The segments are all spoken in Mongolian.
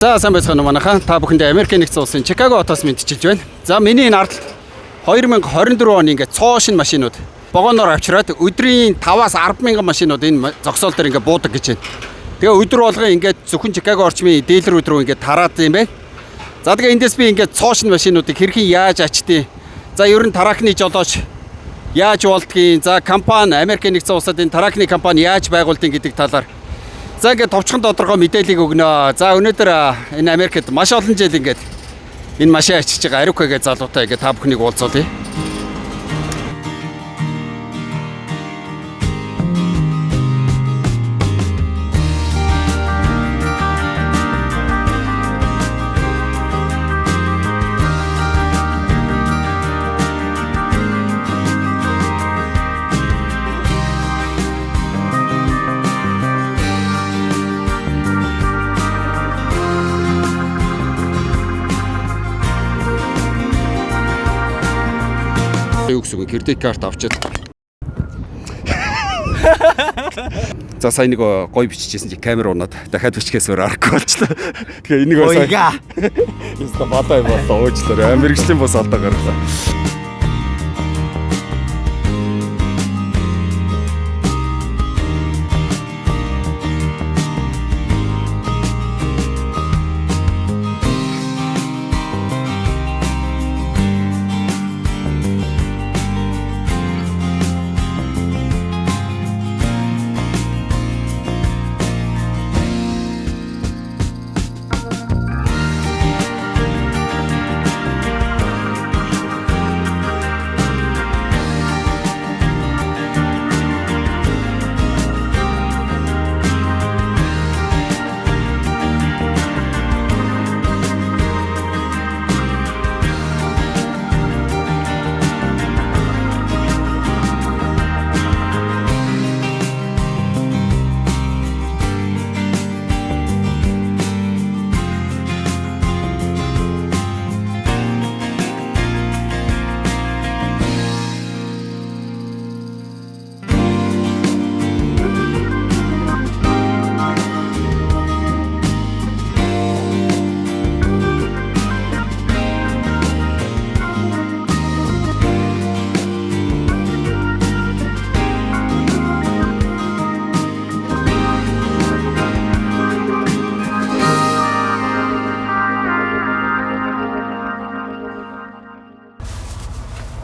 За сайн байцгаана уу манайхаа. Та бүхэндээ Америк нэгдсэн улсын Чикаго хотоос мэдчилж байна. За миний энэ ард 2024 оны ингээд цоо шин машинууд вагоноор авчираад өдрийн 5-аас 10 мянган машинууд энэ зогсоол дээр ингээд буудаг гэж байна. Тэгээ өдөр болгон ингээд зөвхөн Чикаго орчмын дилерүүд рүү ингээд тараад юм байна. За тэгээ эндээс би ингээд цоо шин машинуудыг хэрхэн яаж ачдгийг, за ер нь таракны жолооч яаж болдгийг, за компани Америк нэгдсэн улсад энэ таракны компани яаж байгуулдгийг гэдэг талаар за ингээд товчхон тодорхой мэдээллийг өгнө. За өнөөдөр энэ Америкт маш олон жил ингээд энэ машин ачиж байгаа Арука гэж залуутай ингээд та бүхнийг уулзуулъя. Юу гэсэн үг кредит карт авчаад. За сайн нэг гой биччихсэн чи камер унаад дахиад бичгээсээр арахгүй болчлаа. Тэгээ энийг сайн. Яста бадай болоо уучлаарай. Мэргэжлийн бос алдаа гарлаа.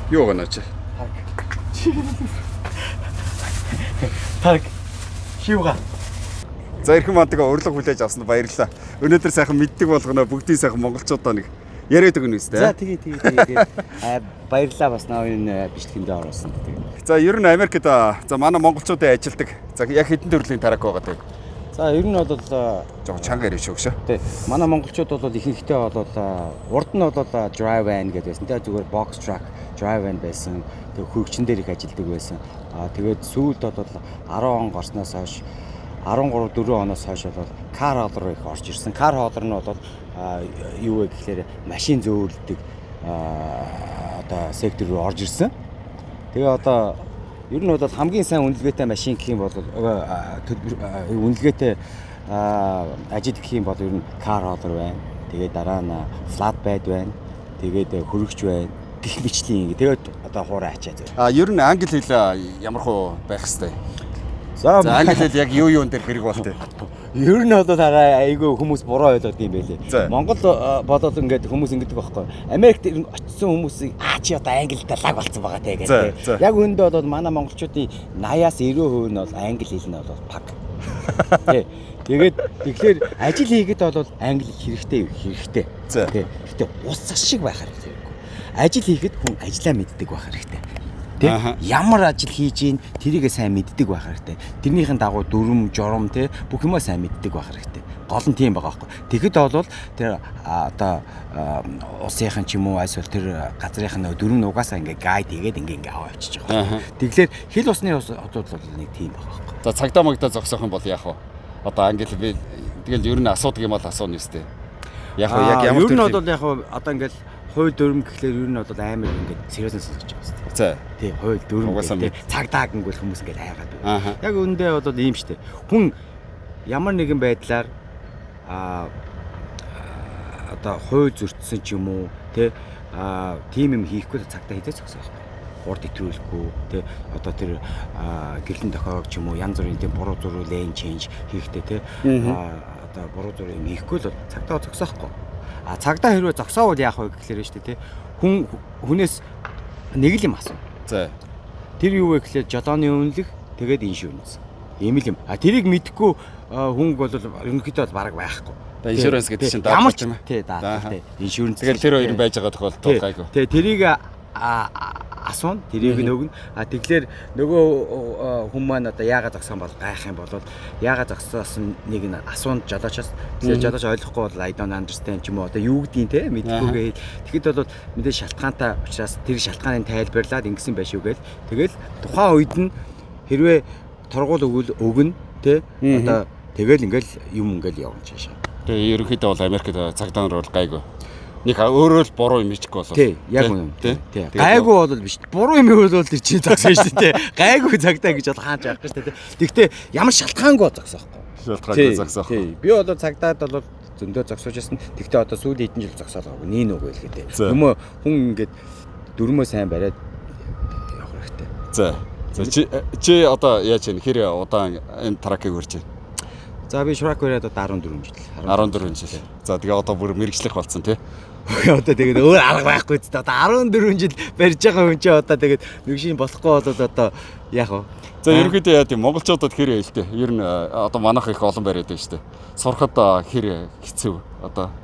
Юу гэнаач? Тарк. Шивга. За эрхэм мандгаа урилга хүлээж авсанд баярлалаа. Өнөөдөр сайхан мэддэг болгоно бүгдийн сайхан монголчуудаа нэг яриад өгнө үстэй. За тэгээ. Баярлалаа бас энэ бичлэгэндээ оруулсан. За ер нь Америкт за манай монголчуудын ажилдаг. За яг хэдэн төрлийн тарак байгаа гэдэг. За ер нь бол жоо чанга ярив шүү. Тий. Манай монголчууд бол ихэнхдээ бол урд нь бол drive van гэдэг байсан. Тэгээ зүгээр box truck drive van байсан. Тэгээ хөргөчн дээр их ажилладаг байсан. Тэгээд сүүлд бол 10 он гарснаас хойш 13 4 оноос хойш бол car hauler руу их орж ирсэн. Car hauler нь бол юу вэ гэхээр машин зөөлдөг сектор руу орж ирсэн. Тэгээ одоо ер нь бол хамгийн сайн үнэлгээтэй машин гэх юм бол үнэлгээтэй ажил гэх юм бол ер нь car hauler байна. Тэгээд дараа нь flatbed байна. Тэгээд хөргөч байна. Гэх мэтлийн. Тэгээд одоо хуурай ачаад. Ер нь англи хэл ямар хөө байх хэвтэй. За англи хэл яг юу юун дээр хэрэг болтой. Ер нь одоо айгүй хүмүүс буруу ойлгоод юм байлээ. Монгол болоод ингээд хүмүүс ингэдэг байхгүй. Америкт очсон хүмүүсийг чи одоо англи далаг болсон байгаа те гэдэг. Яг үүндээ бол манай монголчуудын 80-аас 90% нь бол англи хэл нь бол паг. Тэгээд тэгэхээр ажил хийгээд бол англи хэрэгтэй. Гэхдээ ус цас шиг байх хэрэгтэй. Ажил хийхэд хүн ажиллаа мэддэг байх хэрэгтэй. Тэ ямар ажил хийж ийн тэрийгээ сайн мэддэг байх хэрэгтэй. Тэрнийхэн дагуу дүрм, журам тэ бүх юмаа сайн мэддэг байх хэрэгтэй. Гол нь тийм байгаа байхгүй. Тэгэхэд бол тэр одоо усынхан ч юм уу эсвэл тэр газрынхан дүрм нугасаа ингээ гайд хийгээд ингээ аваа авчиж байгаа. Тэгэхээр хэл усны хотууд бол нэг тийм байгаа байхгүй. За цагдаа магдаа зогсоох юм бол яах вэ? Одоо англи би тэгэл ер нь асуудаг юм бол асууна үстэй. Яг ямар төрлийн ер нь бол яг одоо ингээл хууль дүрм гэхлээр ер нь бол амар ингээд сериусан сонсож байгаа юм. За. Тий, хууль дүрм гэдэг цагдаа гингүүл хүмүүс ингээд хайгаад байна. Яг үүндээ бол ийм штэ. Хүн ямар нэгэн байдлаар одоо хууль зөрчсөн ч юм уу те тийм юм хийхгүй цагтаа хийдэг зогсоо байхгүй. Урд итрүүлэхгүй те одоо тэр гэрлэн дохиог ч юм уу янз бүрийн тийм буруу зураг лейн ченж хийхдээ те одоо буруу зураг юм хийхгүй л цагтаа зогсоохгүй. Цагдаа хэрвээ зогсоовол яах вэ гэхлээр шүү дээ те хүнээс нэг л юм асуу. За. Тэр юу вэ гэхлээр жолооны үнэлэх тэгээд иншүрэнс. Ийм л юм. Тэрийг мэдэхгүй хүн бол ерөнхийдөө бол бараг байхгүй. Иншүрэнс гэдэг чинь ямар ч юм тий даах тий. Иншүрэнс. Тэгэхээр тэр хоёр байж байгаа тохиолдолд гайгүй. Тий тэрийг асуун тэрийг нөгөн тэгэхээр нөгөө хүн маань одоо яагаад зогсон бол гайх юм бол яагаад зогсоосон нэг нь асуунд жолоочоос тэгэхээр жолооч ойлгохгүй бол I don't understand ч юм уу одоо юу гэдгийг те мэдхгүйгээ тэгэхэд бол мэдээ шалтгаантай учраас тэр шалтгааныг тайлбарлаад ингэсэн байшгүй гээл тэгэл тухайн үед нь хэрвээ торгуул өгнө те одоо тэгэл ингээл юм ингээл явна чаашаа. Тэгээ ерөнхийдөө бол Америкт цагдаа нар бол гайгүй. Нэг өөрөө л буруу юм хийчихгүй болов. Тий, яг үнэн. Тий. Гайгүй бол биш. Буруу юм бол тэр чинь зогсоо шүү дээ. Гайгүй цагтаа гэж бол хааж авах шүү дээ. Тэгтээ ямар шалтгаангүй зогсоохгүй. Шалтгаангүй зогсоох. Тий. Би бол цагтаад бол зөндөө зогсоож ясна. Тэгтээ одоо сүүлийн хэдэн жил зогсоолоогүй. Нин үг байлгээ тий. Хүмүүс хүн ингээд дөрмөө сайн бариад явах хэрэгтэй. За. Чи одоо яаж вэ? Хэр удаан энэ тракийг үрж байна? За би шурак бариад одоо 14 жил. 14 жил. За тэгээ одоо бүр мэрэгчлэх болсон тий. Одоо тэгээд өөр арга байхгүй ч одоо 14 жил барьж байгаа хүн чи одоо тэгээд мэрэгшин болохгүй болоод одоо яах вэ? За ерөнхийдөө яа тийм монголчуудад хэр хэлтэй. Ер нь одоо манайх их олон бариад байна шүү дээ. Сурахад хэр хэцүү одоо.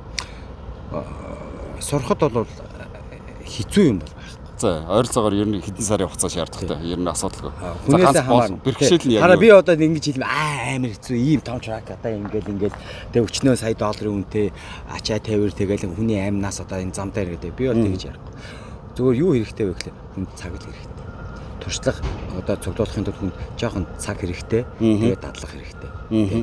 Сурахад бол хэцүү юм бол байхгүй. За ойролцоогоор ер нь хэдэн сарын хугацаа шаардлагатай. Ер нь асуудалгүй. Хүнээс хамаарна. Бэрхшээл нь яг. Хараа би одоо ингэж хэлмэ амар хэцүү ийм том трак одоо ингээл тэг өчнөө сая долларын үнэтэй ачаа тавир тэгэл хүний аймнаас одоо энэ зам дээр гэдэг. Би бол тэгж ярихгүй. Зүгээр юу хэрэгтэй вэ гэхлээр хүн цаг л хэрэгтэй. Туршлага одоо цуглуулахын тулд хүн жоохон цаг хэрэгтэй. Тэгээд дадлах хэрэгтэй.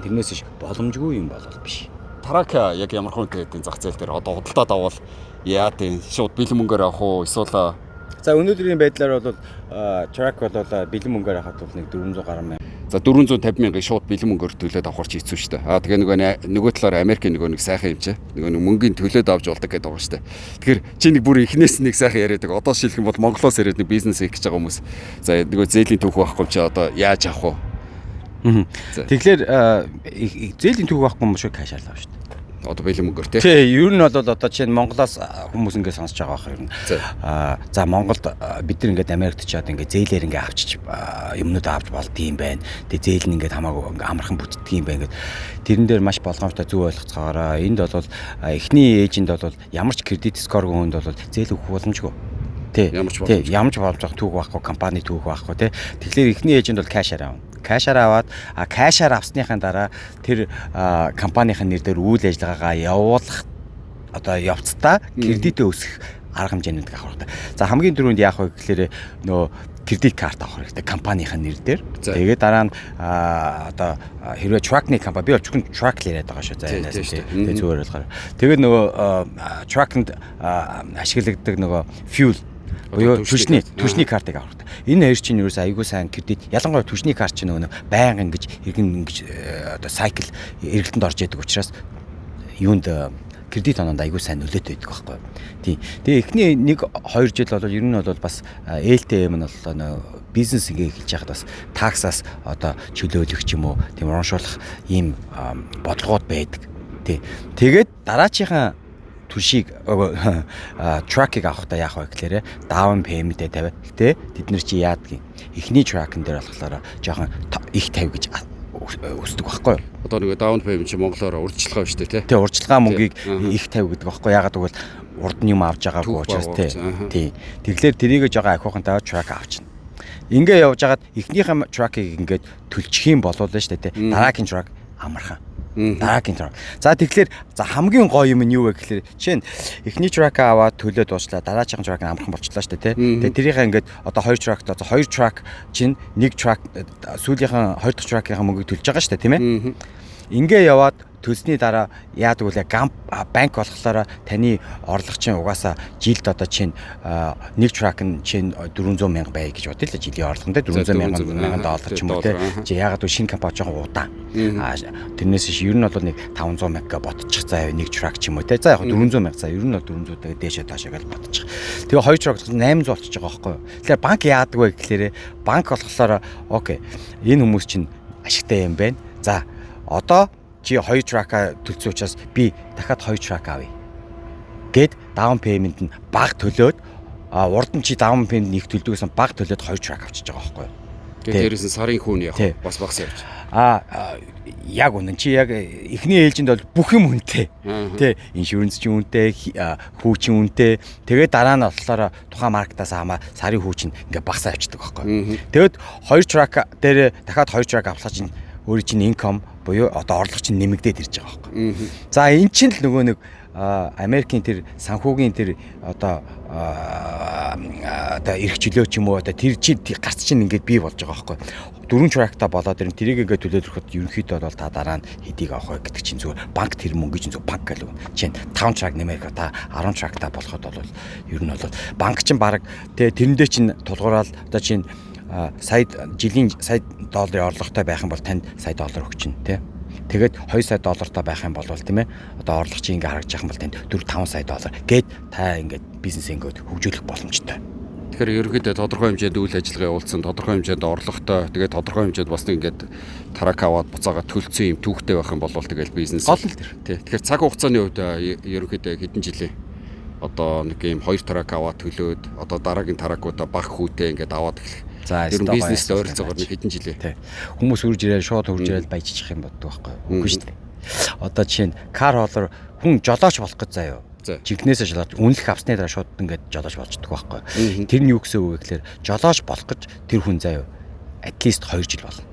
Тэрнээс биш боломжгүй юм бол биш. Трак яг ямар хүнтэй гэдэг зах зээл дээр одоо худалдаад авал яа тийм шууд бэлэн мөнгөөр авах уу эсвэл за өнөөдрийн байдлаар бол трак бол бэлэн мөнгөөр авахд бол нэг 400 гаруй мянга. За 450 мянган шууд бэлэн мөнгөөр төлөөд авах ч хэцүү шүү дээ. Тэгээ нөгөө талаар Америкийн нөгөө нэг сайхан юм чи. Нөгөө нэг мөнгөний төлөөд авч болдог гэдэг байгаа шүү дээ. Тэгэхээр чи нэг бүр ихнээс нэг сайхан яриад байгаа. Одоо шилхэн бол Монголоос ирээд нэг бизнес хийх гэж байгаа хүмүүс. За нөгөө зээлийн түүх байхгүй чи одоо яаж авах вэ? Тэгэхээр зээлийн түүх байхгүй юм шиг кэш авах шүү дээ. Одоо бэлэн мөнгөөр тий. Тий, ер нь бол одоо чинь Монголоос хүмүүс ингэ сонсож байгаа бах ер нь. За Монголд бид нар ингээд Америкт чаад ингээд зээлээр ингээд авчиж юмнууд авч болдгийм байна. Тэгээ зээл нь ингээд хамаагүй амархан бүтдгийм байна гэдэг. Тэрэн дээр маш болгоомжтой зөв ойлгоцгоороо. Энд бол эхний ээжинд бол ямар ч кредит скоргүй хүнд бол зээл өгөх боломжгүй. Тий. Ямар ч боломж түүх байхгүй, компани түүх байхгүй тий. Тэгэхээр эхний ээжинд бол кэшаар авна. Кэшаар аваад кэшаар авсныхаа дараа тэр компанийн нэр дээр үйл ажиллагаагаа явуулах одоо явцдаа кредитээ өсгөх арга хэмжээнд авах хэрэгтэй. За хамгийн түрүүнд яах вэ гэхээр нөө кредит карт авах хэрэгтэй компанийн нэр дээр. Тэгээд дараа нь одоо хэрвээ тракны компани би бол трак л яриад байгаа шүү. За энэ тэгээд зүгээр болгоо. Тэгээд нөгөө тракнд ашиглагддаг нөгөө fuel буюу түвшний картыг авах хэрэгтэй. Энэ хоёр чинь ерөөсөө айгүй сайн кредит. Ялангуяа түвшний карт чинь нөгөө байнга ингэж одоо сайкл эргэлтэнд орж яадаг учраас юунд кредит ононд айгүй сайн нөлөөтэй байдаг байхгүй юу. Тийм. Тэгээ эхний 1-2 жил бол ер нь бол бас ээлтэй юм нь бол бизнес ингээ эхэлж байхад бас таксаас одоо чөлөөлөх ч юм уу тийм урамшуулах ийм бодлогод байдаг. Тий. Тэгээд дараачихан түшиг тракийг авахдаа яах вэ гэхээр даун пейментээ тавиад гэтээ тэд нар чи яадгийг эхний тракн дээр болохоор жоохон их тавь гэж өсдөг байхгүй юу. Одоо нэг даун пеймент чи монголоор урьдчилгаа биш үү те. Тий урьдчилгаа мөнгийг их тавь гэдэг байхгүй ягаад гэвэл урд нь юм авч байгаагүй учраас тий. Тэгэхээр тэрийг жоохон ахиухан тавиад трак авчихна. Ингээ явж хагаад эхнийхэн тракийг ингээд төлчих юм болоо л шүү дээ те. Дараагийн трак амархан. Дараагийн трак. За тэгэхээр хамгийн гоё юм нь юу вэ гэхээр чинь эхний тракаа аваад төлөө дууслаа дараагийн трак нь амархан болчихлоо шүү дээ тий. Тэгээ тэрийнхээ ингээд одоо 2 трак одоо 2 трак чинь 1 трак сүүлийнхэн 2 дахь тракийн мөнгөийг төлж байгаа шүү дээ тийм ээ. Ингээ яваад төлсний дараа яадаг вэ? Банк болохоор таны орлогын угаасаа жилд одоо чинь нэг трак нь чинь 400 мянга бай гэж бодъё л жилийн орлогонд 400 мянган доллар ч юм уу те. Яагаад вэ? Шинэ компани жоохон удаан. Тэрнээс ш ер нь бол нэг 500 мянга ботчих заа нэг трак ч юм уу те. За яг 400 мянга за ер нь бол 400 тэгээ дээшээ таашаа гэж ботчих. Тэгээ хоёр трак 800 болчихж байгаа байхгүй юу? Тэгэхээр банк яадаг вэ гэхээр банк болохоор окей энэ хүмүүс чинь ашигтай юм байна. За одоо чи 2 трака төлсөн учраас би дахиад 2 трак авъя. Гэт даун пеймент нь бага төлөөд урд нь чи даун пеймент нэг төлдөгөөс бага төлөөд 2 трак авчиж байгаа байхгүй юу? Тэгээд дээрээс нь сарын хүүн яг бас багсаа явж. Яг үнэн чи яг эхний ээлжинд бол бүх юм үнэтэй. Тэ иншүрэнс ч үнэтэй, хүү ч үнэтэй. Тэгээд дараа нь болохоор тухайн маркетаас сарын хүү чинь ингээ багсаа явчихдаг байхгүй юу? Тэгэд 2 трак дээр дахиад 2 трак авлаа чинь өөрийн чинь инком буюу одоо орлого чинь нэмэгдээд ирж байгаа байхгүй. За эн чинь л нөгөө нэг Америкийн тэр санхүүгийн тэр одоо эрх чөлөө ч юм уу одоо тэр чинь гарц чинь ингээд бий болж байгаа байхгүй. 4 тракта болоод ирэн тэрийг ингээд төлөөлөхөд ерөнхийдөө бол та дараа нь хэдийг авах вэ гэдэг чинь зүгээр банк тэр мөнгө чинь зөв банк гэл үг. Чинь 5 трак нэмэх та 10 тракта болоход бол ер нь бол банк чинь баг тэрэндээ чинь тулгуураал одоо чинь жилийн сая долларын орлоготой байх юм бол танд сая доллар өгч чинь тий. Тэгээд 2 сая доллартай байх юм бол тийм ээ одоо орлого чи ингээ харагдаж байгаа юм бол танд 4-5 сая доллар гээд та ингээд бизнес ингээд хөгжүүлэх боломжтой. Тэгэхээр ерөнхийдөө тодорхой хэмжээнд үйл ажиллагаа явуулсан, тодорхой хэмжээнд орлоготой, тэгээд тодорхой хэмжээнд бас ингээд тарак аваад буцаага төлцсөн юм түүхтэй байх юм бол тэгэл бизнес гол л тэр. Тий. Тэгэхээр цаг хугацааны хувьд ерөнхийдөө хэдэн жилийн одоо нэг юм 2 тарак аваад төлөөд одоо дараагийн таракуудаа баг хүүтэй ингээд аваад эхлэх. За ер нь бизнестэй ойролцоогоор нэг хэдэн жилээ. Тий. Хүмүүс үрж ирээд шууд хурж ирээд баяжчих юм боддог байхгүй юу? Үгүй шүү дээ. Одоо жишээ нь кар холоор хүн жолооч болох гэж заяа. Жинкнээсээ жолооч үнэлэх авсны дараа шууд ингээд жолооч болчихдог байхгүй юу? Тэр нь юу гэсэн үг вэ гэхээр жолооч болох гэж тэр хүн заяа at least 2 жил болно.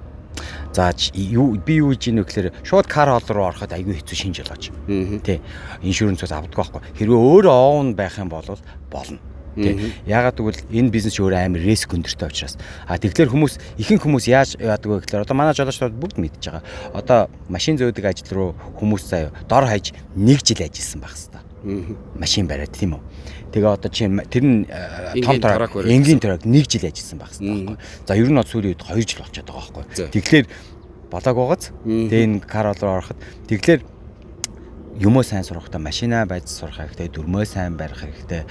За би юу гэж ийнө гэхээр шууд кар холл руу ороход айгүй хэцүү шинж жолооч. Тий. Иншүрэнсээс авдаг байхгүй. Хэрвээ өөрөө оон байх юм бол болно. Яагаад гэвэл энэ бизнес өөрөө амар риск өндөртэй учраас. Тэгэхээр ихэнх хүмүүс яаж яадаг вэ гэхээр одоо манай жолоочдод бүгд мэдж байгаа. Одоо машин зөөдөг ажил руу хүмүүс заяа дор хаяж 1 жил ажилласан байх хэвээр. Машин бариад тийм үү. Тэгээ одоо чи тэр нь том тарак энгийн тарак 1 жил ажилласан байх хэвээр. За ер нь сүүлийн үед 2 жил болчиход байгаа байхгүй. Тэгэхээр болоог байгааз. Тэгээ энэ кар руу ороход тэгэхээр юмөө сайн сурахтаа машина байж сурах хэрэгтэй, дөрмөө сайн барих хэрэгтэй,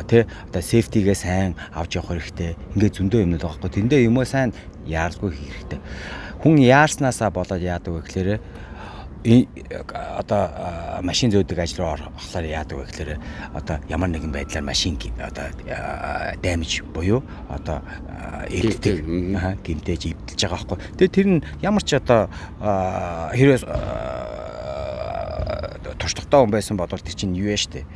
тий одоо сейфтигээ сайн авч явах хэрэгтэй. Ингээд зөндөө юмнууд байгаа байхгүй. Тэндээ юмөө сайн яаралгүй хийх хэрэгтэй. Хүн яарснаасаа болоод яадаг вэ гэхээр одоо машин зөөдөг ажил руу орохлоор яадаг вэ гэхээр одоо ямар нэгэн байдлаар машин одоо damage буюу одоо эвддэг гэмтэж эвдэлж байгаа байхгүй. Тэгээ тэр нь ямар ч одоо хэрвээ туршлагатай хүн байсан бол тэр чинь юу яа штэ.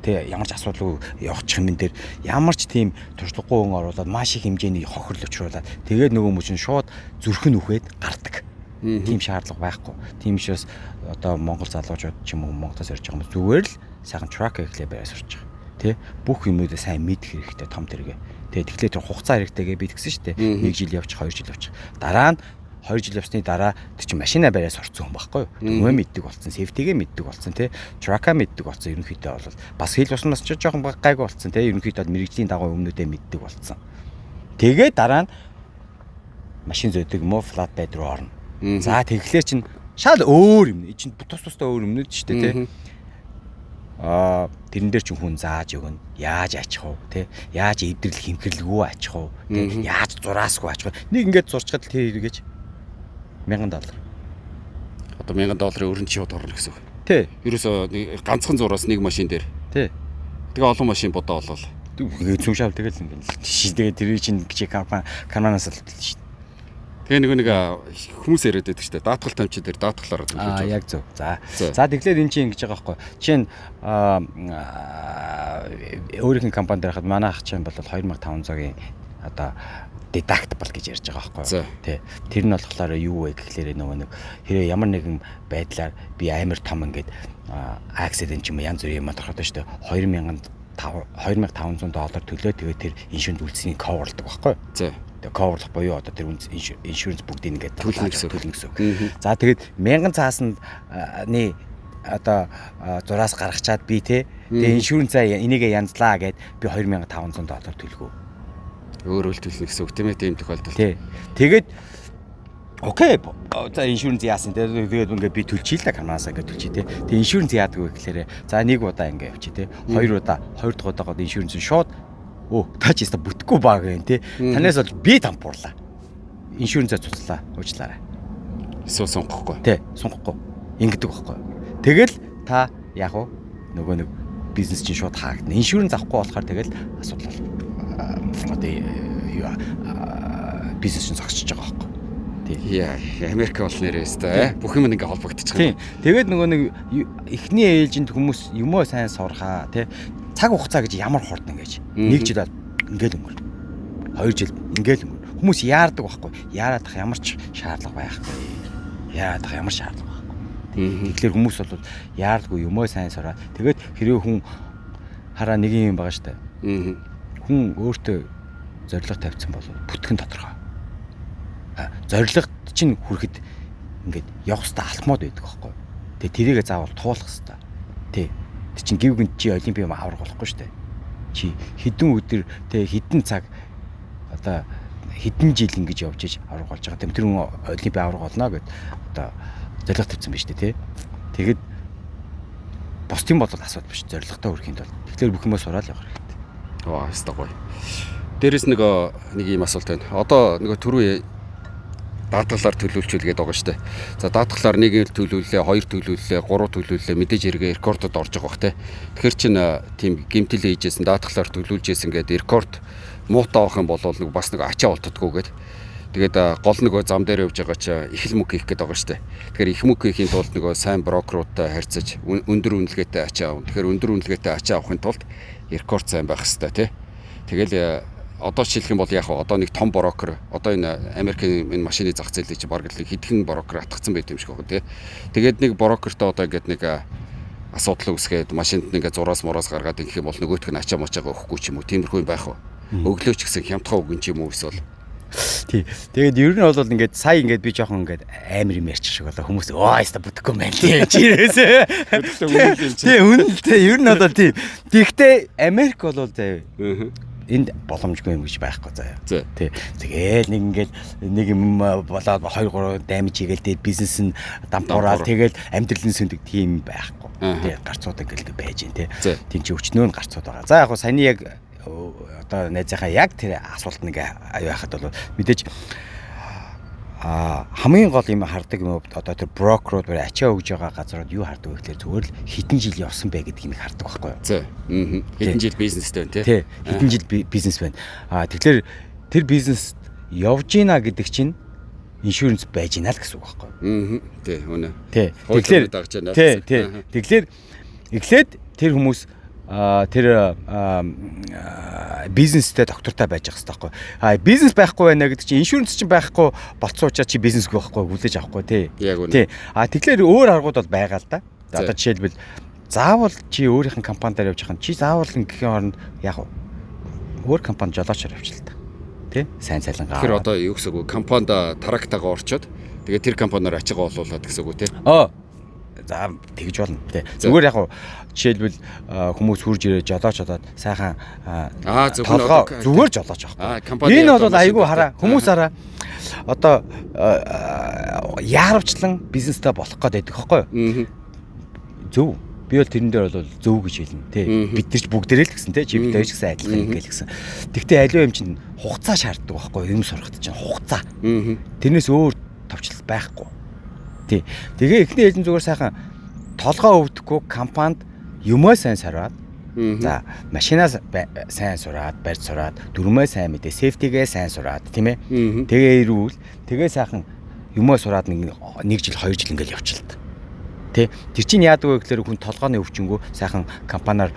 Тэ ямар ч асуудалгүй явчих юм дээр ямар ч тийм туршлагагүй хүн оруулаад маш их хэмжээний хохирол учруулад тэгээд нөгөө мөчн шууд зүрхэн үхээд гардаг. Тийм шаардлага байхгүй. Тийм учраас одоо Монгол залуучууд ч юм уу Монголоос ирж байгаа юм зүгээр л сайхан трак эхлээ бариа сурч байгаа. Тэ бүх юмудаа сайн мэдэх хэрэгтэй том тэргээ. Тэгээд тэгэхээр тэр хугацаа хэрэгтэйгээ би тэгсэн штэ. 1 жил явчих, 2 жил явчих. Дараа нь 2 жил явсны дараа тэр чинь машина бариа сурцсан хүн байхгүй юу? Түмээ мэддэг болсон, сейфтигээ мэддэг болсон, тий. Трака мэддэг болсон. Ерөнхийдөө бол бас хэл уснаас ч жоохон гайгүй болсон, тий. Ерөнхийдөө мэрэгжлийн дагуу өмнөдөө мэддэг болсон. Тэгээд дараа нь машин зөөдөг юм уу flatbed руу орно. За тэгэхээр чинь шал өөр юм. Энд чинь тустай өөр юмнууд шүү дээ, тий. Тэрэн дээр ч хүн зааж өгнө. Яаж ачих вэ? Тэ? Яаж эвдрэл хэмхэрлэггүй ачих вэ? Тэ? Яаж зураасгүй ачих вэ? Нэг ингээд зурчхад тэр эргэж $1000. Одоо $1000 өрн чи шууд орно гэсэн үг. Тий. Ерөөсөө ганцхан зураас нэг машин дээр. Тий. Тэгээ олон машин бодоо болол. Зүм шав тэгэл ингээд. Тэгээ тэр чинь кананаас л шүү дээ. Тэгээ нэг хүмүүс яриад байдаг шүү дээ. Даатгал тамчид дээр даатгалаар төлж. Яг зөв. За тэгэхээр эн чинь ингэж байгаа байхгүй. Жишээ нь өөрийнхөө компани дээр хахад манай ах чинь бол 2500-ийн одоо deductible гэж ярьж байгаа байхгүй. Тий. Тэр нь болохоор юу вэ гэхлээр нөгөө нэг хэрэг ямар нэгэн байдлаар би амар том ингээд accident юм янз бүрийн юм тодорхойтой шүү дээ. $2500 төлөө тэгээд тэр иншүрэнд үлдсэнийг coverладаг байхгүй. coverлох буюу одоо тэр иншүрэнс бүгдийг ингээд төлнө гэсэн. За тэгээд 1000 цаасанд одоо зураас гаргачаад би тэгээ иншүрэнсээ энийгээ янзлаа гэд би $2500 төлгөө. Өөрөө л төлнө гэсэн үг тийм ээ тийм тохиолдолд. Тий. Тэгээд окей. За иншүрэнс яасан тэгээд ингээд би төлчихъя л канаасаа ингээд төлчихье тий. Тэгээд иншүрэнс яадаг вэ гэхээр за нэг удаа ингээд явчих тий. Хоёр дахь удаагод иншүрэнс шууд та ч яста бүтэхгүй баг гэн тий. Танаас бол би тампуурлаа. Иншүрэнсээ цуцлаа. Уучлаарай. Эсвэл сонгохгүй. Тий, сонгохгүй. Ингэдэг байхгүй. Тэгэл та яг уу нөгөө нэг бизнес чинь шууд хаагдана. Иншүрэнс авахгүй болохоор тэгэл асуудал одоо бизнес чинь зогсож байгаа байхгүй. Яа, Америк бол нэрээ өстэй бүх юм ингээ холбогдчих. Тийм. Тэгээд нөгөө нэг эхний ээлжинд хүмүүс юмөө сайн сурхаа тий. Цаг хугацаа гэж ямар хурдан гэж. 1 жил ингээл өнгөр. 2 жил ингээл өнгөр. Хүмүүс яардаг байхгүй. Яарад ах ямар ч шаардлага байхгүй. Яарад ах ямар шаардлага байхгүй. Тэгэхээр хүмүүс бол яардаггүй юмөө сайн сураа. Тэгээд хэрвээ хүн хараа нэг юм байгаа штэ. Хүн өөртөө зориг тавьсан бол бүтгэн тодорхой. Зорилгот чинь хүрэхэд ингээд явах хэвээр алтмод байдаг байхгүй. Тэгээ тэрийгээ заавал туулах хэвээр. Тий. Тэг чин гів гинт чи олимпиад аврах болохгүй шүү дээ. Чи хэдэн өдөр тэг хэдэн цаг одоо хэдэн жил ингэж явж иж аврах болж байгаа. Тэр хүн олимпиад аврах болно гэд одоо зорилго тавьсан байж тээ. Тэгэд бусдын бодол асуудал биш. Зорилготой хүрэхэд бол тэгэхээр бүх юмаа сураад явах хэрэгтэй. Оо, хэвээр гоё. Дээрээс нэг юм асуулт байна. Одоо нэг түрүү даатгалаар төлөвлөчүүлгээд байгаа шүү дээ. За даатгалаар 1 төлөвлөлээ, 2 төлөвлөлээ, 3 төлөвлөлээ мэдээж хэрэгээ рекордод орж байгаа бах те. Тэгэхээр чин тийм гимтэл хийжсэн даатгалаар төлөвлөжсэн гэдэг рекорд муутай авах юм бол нэг бас нэг ачаа болтдгоо гэд. Тэгээд гол нөгөө зам дээр явж байгаа чи их л мөнгө хийх гээд байгаа шүү дээ. Тэгэхээр их мөнгө хийхийн тулд нөгөө сайн брокеруудтай харьцаж өндөр үнэлгээтэй ачаа авах. Тэгэхээр өндөр үнэлгээтэй ачаа авахын тулд рекорд сайн байх хэрэгтэй те. Тэгэл одоо жишээлх юм бол яг одоо нэг том брокер одоо энэ Америкийн энэ машины зах зээлийг чи бараг л хэдхэн брокер атгацсан байт юм шиг байна тий. Тэгээд нэг брокертой одоо ингээд нэг асуудал үүсгээд машинд нэг зураас мураас гаргаад ингэх юм бол нөгөөх нь ачаа мачаага өгөхгүй ч юм уу тиймэрхүү юм байх уу. Өглөөч гэсэн хямдхан өгөн ч юм уу эсвэл тий. Тэгээд ер нь бол ингээд сая ингээд би жоохон ингээд амар юм ярьчих шиг болоо хүмүүс яста бүтэхгүй мэн тий. Чирээс. Тий үнэндээ ер нь бол тий. Тэгтээ Америк бол заяа. Энд боломжгүй юм гэж байхгүй заяа. Тий. Тэгээл нэг юм болоод 2 3 даймж хийгээл дээр бизнес нь дампуураад тэгээл амьдралын сүндэг тийм байхгүй. Тий. Гарцууд ингээл байж гин тий. Тийм чи өчнөө нь гарцууд байгаа. За яг саяны яг одоо найзынхаа яг тэр асуулт нэг аюу хахад бол мэдээж хамгийн гол юм хардаг юм одоо тэр брокерууд барь ачаа өгж байгаа газрууд юу хардаг вэ гэхээр зүгээр л хэдэн жил явсан бэ гэдгийг хардаг байхгүй юу. За. Хэдэн жил бизнестэй байна тий. Хэдэн жил бизнес байна. Тэгэхээр тэр бизнес явж гинэ гэдэг чинь иншүрэнс байж гинэ л гэсэн үг байхгүй юу. Тий, үнэ. Тий. Тэгэхээр эхлээд тэр хүмүүс тэр бизнестэй доктортай байж ах хэрэгтэй байхгүй. Бизнес байхгүй байна гэдэг чинь иншүрэнс чинь байхгүй болцсон учраас чи бизнесгүй байхгүй хүлээж авахгүй тий. Тий. Тэгэхээр өөр аргууд бол байгаа л да. Одоо жишээлбэл заавал чи өөрийнх нь компанидаар явж байгаа чи заавал ингээхийн оронд яг өөр компани жолоочор явж л та. Тий. Сайн цайлангаа. Тэгэхээр одоо юу гэсэн үг компанид тарактагаа орчоод тэгээ тэр компаниар ачаагаа олуулад гэсэн үг тий. За тэгж болно тий. Зүгээр яг жишээлбэл хүмүүс хурж ирээ жолооч удаад сайхан зүгээр жолооч авахгүй. Энэ бол айгүй хараа хүмүүс хараа одоо яарвчлан бизнестэй болох гэдэг байхгүй юу? Зөв. Би бол тэрэн дээр бол зөв гэж хэлнэ тий. Бид нар ч бүгдээрээ л гэсэн тий. Чи бид ээж гэсэн адилхан ингээл гэсэн. Тэгтээ аливаа юм чинь хугацаа шаарддаг байхгүй юу? Юм сурахад чинь хугацаа. Тэрнээс өөр товчлол байхгүй. Тэгээ эхний ээлжин зүгээр сайхан толгоо өвдөхгүй компанид юмаа сайн сараад за машинаа сайн сураад барьж сураад дүрмээ сайн мэдээ сефтигээ сайн сураад тийм ээ тэгээ ирүүл тэгээ сайхан юмаа сураад нэг жил 2 жил ингээл явчихлаа тий тэр чинь яадаг вэ гэхээр хүн толгооны өвчнгөө сайхан компаниар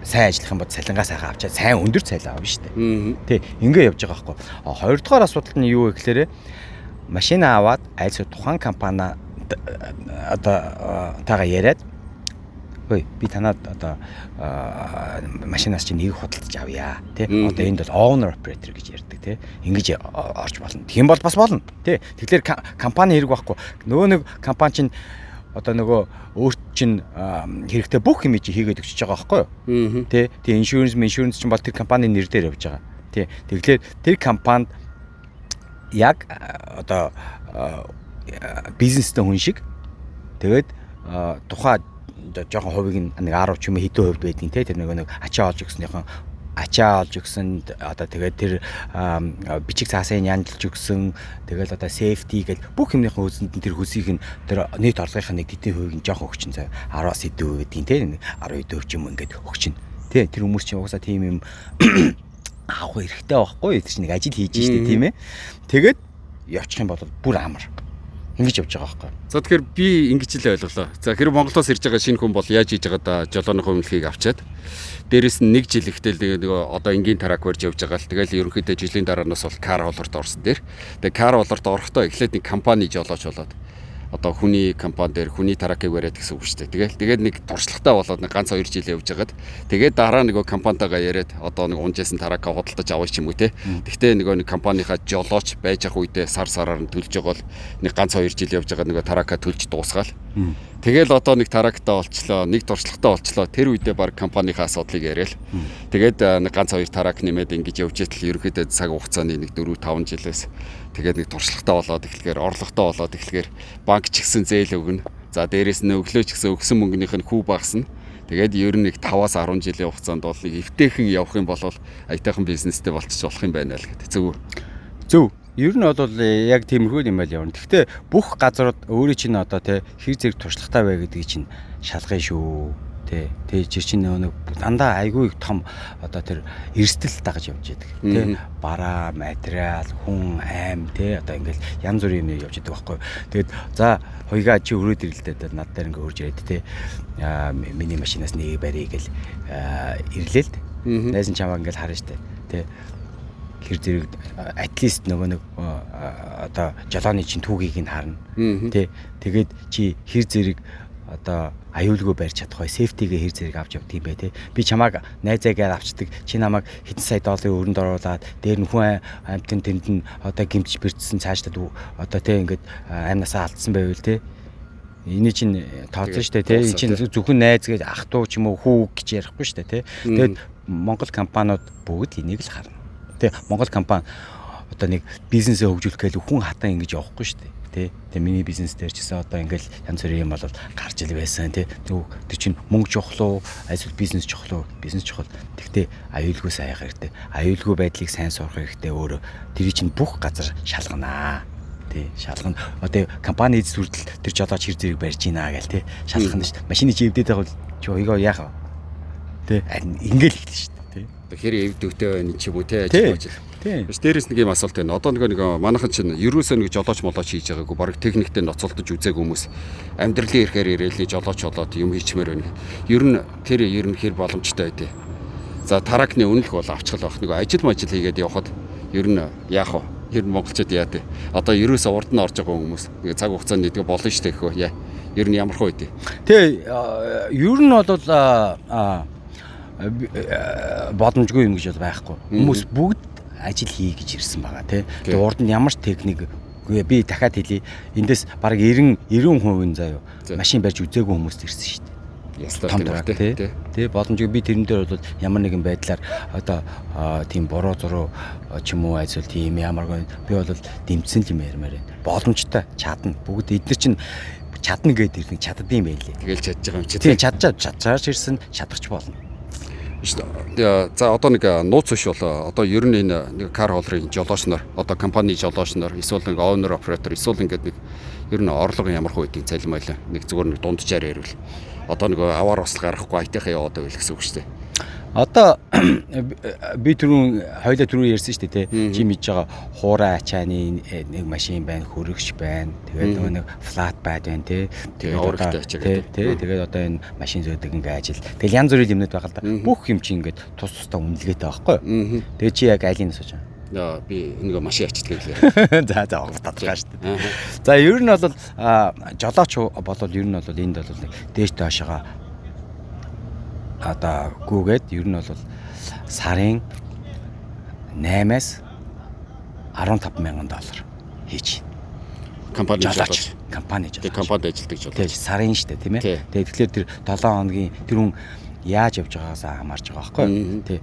сайн ажиллах юм бол цалингаа сайхан авчаад сайн өндөр цалин авна шүү дээ тий ингээ явж байгаа байхгүй хоёр дахь асуудал нь юу вэ гэхээр машина аваад айлс тухайн компани одоо таага яриад Ой би танаад одоо машинаас чинь нэг худалдаж авъя тий. Одоо энд бол owner operator гэж ярьдаг тий. Ингэж орж болно. Тийм бол бас болно тий. Тэгэхээр компани хэрэг байхгүй. Нөгөө нэг компани чинь одоо нөгөө өөрт чинь хэрэгтэй бүх юм чи хийгээд өгч байгаа байхгүй юу? Тий. Тэгээ иншуранс чинь бол тэр компани нэр дээр явж байгаа. Тий. Тэгэхээр тэр компанид яг одоо бизнестэй хүн шиг тэгээд тухайн жоохон хувийг нэг 10 ч юм уу хэдэн хувьд байдгийн те тэр нэг ачаа олж өгсөн одоо тэгээд тэр бичиг цаасыг янжилж өгсөн тэгэл одоо safety гэл бүх юмныхаа үзэнд тэр хөсийг нь тэр нийт орлогынхаа нэг хэдэн хувийг нь жоохон өгчин заа 10-аас хэдэн хувь гэдгийг те 12% ч юм ингээд өгчин те тэр хүмүүс чинь угаасаа тийм юм авах хэрэгтэй байхгүй тэр чинь нэг ажил хийж штэ тийм ээ тэгээд явчих юм бол бүр амар ингэж явж байгаа байхгүй. За тэгэхээр би ингэж л ойлголоо. За хэрэг Монголоос ирж байгаа шинэ хүн бол яаж хийж байгаа да жолооны хувилхийг авчаад дээрэс нь 1 жил ихтэй нөгөө одоо энгийн тарак барьж явж байгаа л тэгэл ерөнхийдөө жилийн дараанаас бол кар болорт орсон дээр. Тэгээ кар болорт орохдоо эхлээд нэг компани жолооч болоод одоо хүний компани дээр хүний таракыг бариад гэсэн үг шүү дээ. Тэгээд нэг туршлагатай болоод нэг ганц 2 жил явж байгаад тэгээд дараа нөгөө компанитайгаа яриад одоо нэг унжсэн таракаа худалдаж авах юм уу те. Тэгтээ нөгөө нэг компанийхаа жолооч байж ах үедээ сараар нь төлж байгаа бол нэг ганц 2 жил явж байгаа нөгөө таракаа төлж дуусгаал. Тэгэл одоо нэг тарактаа олчлоо, нэг туршлагатай олчлоо. Тэр үедээ баг компанийхаа асуудлыг яриад. Тэгээд нэг ганц 2 тарак нэмээд ингэж явж итэл ерөөхдөө цаг хугацааны нэг 4-5 жилээс тэгээд нэг туршлагатай болоод эхлэхээр орлоготой болоод эхлэхээр банк ч гэсэн зээл өгнө. За дээрээс нь өглөө ч гэсэн өгсөн мөнгөнийх нь хүү багасна. Тэгээд ер нь нэг 5-аас 10 жилийн хугацаанд бол нэг эвтэйхэн явах юм бол аятайхан бизнестэй болчих болох юм байна л гэдэг. Зөв. Ер нь бол яг тиймэрхүү юм байл явна. Гэхдээ бүх газарууд өөрөө чинь одоо тэ хэр зэрэг туршлагатай бай гэдгийг чинь шалгая шүү. Тэ чинь нэг дандаа айгүй том одоо тэр эрсдэл дагаж явж байдаг. Тэ бараа, материал, хүн, айм тэ одоо ингээл янз бүрийн юм явж байдаг байхгүй. Тэгээд за хоёгаа чи өрөөд ирлээ над дээр ингээ урж ирээд тэ миний машинаас нэг барья гэл ирлээ л. Найсан чамаа ингээл харна штэ. Тэ хэр зэрэг атлист нөгөө нэг одоо жолооны чинь түүхийг нь харна. Тэ тэгээд чи хэр зэрэг одоо аюулгүй барьж чадах бай, сефтигээ хэр зэрэг авч явд юм бэ те. Би чамааг найзаагаар авчдаг. Чи намайг хэдэн сая долларын өрөнд оруулаад дээр нь хүн амьтан тэнд нь одоо гимтж бэрчсэн цаашдаа одоо те ингээд амнасаа алдсан байвал те. Эний чинь тооцсон шүү дээ те. Энэ чинь зөвхөн найз гэж ах トゥ ч юм уу хүү гэж ярихгүй шүү дээ те. Тэгээд Монгол компаниуд бүгд энийг л харна. Тэ Монгол компани одоо нэг бизнесээ хөгжүүлэх гээл хүн хатан ингэж явахгүй шүү дээ. Тэ миний бизнес дээр ч гэсэн одоо ингээл янз бүрийн юм бол гарч ил байсан тий. Тэр чинь мөнгө чухал уу, эсвэл бизнес чухал уу? Бизнес чухал. Тэгтээ аюулгүй сайн явах хэрэгтэй. Аюулгүй байдлыг сайн сурах хэрэгтэй. Өөрөө тэр чинь бүх газар шалганаа. Тий, шалгана. Одоо компани эзэс хүртэл тэр жолооч хэр зэрэг барьж ийна гээл тий. Шалгана шүү дээ. Машины чи эвдээд байгаа бол чи хоёроо яах вэ? Тий, ингээл ихлэн шүү дээ. Тий. Хэр эвдэгтэй байна ч юм уу тий ажил ажил. Биш дээрээс нэг юм асуулт байна. Одоо нэг манайхан чинь ерөөсөө нэг жолооч молооч хийж байгаагүй баг техниктэй ноцолдож үзээг хүмүүс амьдралын ирэхээр ирээл жолооч болоод юм хийчмээр байна. Ер нь тэр хэр боломжтой байдэ. За таракны үнэлэх бол авчгал байх. Нэг ажил хийгээд явхад ер нь яах вэ? Ер нь монголчууд яа дээ. Одоо ерөөсөө урд нь орж байгаа хүмүүс. Нэг цаг хугацаанд нэгдэг болно шүү дээ гэхөө. Яа. Ер нь ямар хөө байдэ. Тэ ер нь бол боломжгүй юм гэж байхгүй. Хүмүүс бүгд ажил хий гэж ирсэн байгаа тий. Тэгээ урд нь ямар ч техник би дахиад хэлье. Эндээс баг 90% заяа машин барьж үзээгүй хүмүүс ирсэн шүү дээ. Том тарак тий. Тий боломжгүй би тэрэн дээр бол ямар нэгэн байдлаар одоо тийм буруу зуруу ч юм уу эсвэл тийм ямаргүй би бол дэмжсэн юм ярмаар байна. Боломжтой чадна. Бүгд эдгээр чинь чадна гэдэг нэг чаддсан юм байлээ. Тэгэл чадж байгаа юм чи. Тий чадж ирсэн чадахч болно. За одоо нэг нууц биш бол одоо ер нь энэ нэг кар холрын жолооч нар одоо компани жолооч нар эсвэл нэг owner operator эсвэл ингээд нэг ер нь орлого ямар хөө байдгийг цалин нэг зүгээр нэг дунджаар ярил. Одоо нэг аваар усл гарахгүй айтайхаа яваад байл гэсэн үг шүү дээ. Одоо би хоёлаа ярьсан шүү дээ тий. Чи мэдж байгаа хуурай ачааны нэг машин байна, хөрөгч байна. Тэгээд нөгөө нэг флат байд байна тий. Тэгээд одоо энэ машин зөөдөг ингээ ажил. Тэгэл янз бүрийн юмнууд байгаа л да. Бүх юм чи ингээд тус тусдаа үнэлгээтэй байхгүй юу? Тэгээд чи яг айлын асууж байгаа. Яа би нэг машин ачдаг гэлээ. За тодорхой шүү дээ. За ер нь бол жолооч болол ер нь бол энд бол нэг дээш доошоо одоо гүгээд ер нь бол сарын 8-аас 15 мянган доллар хийж компани жолооч компани жолооч. Компанид ажилладаг жолооч. Тэгээ сарын штэ тийм ээ. Тэгээ тэгэхээр тэр 7 хоногийн тэр хүн яаж явж байгаагаас хамаарч байгаа байхгүй. Тий.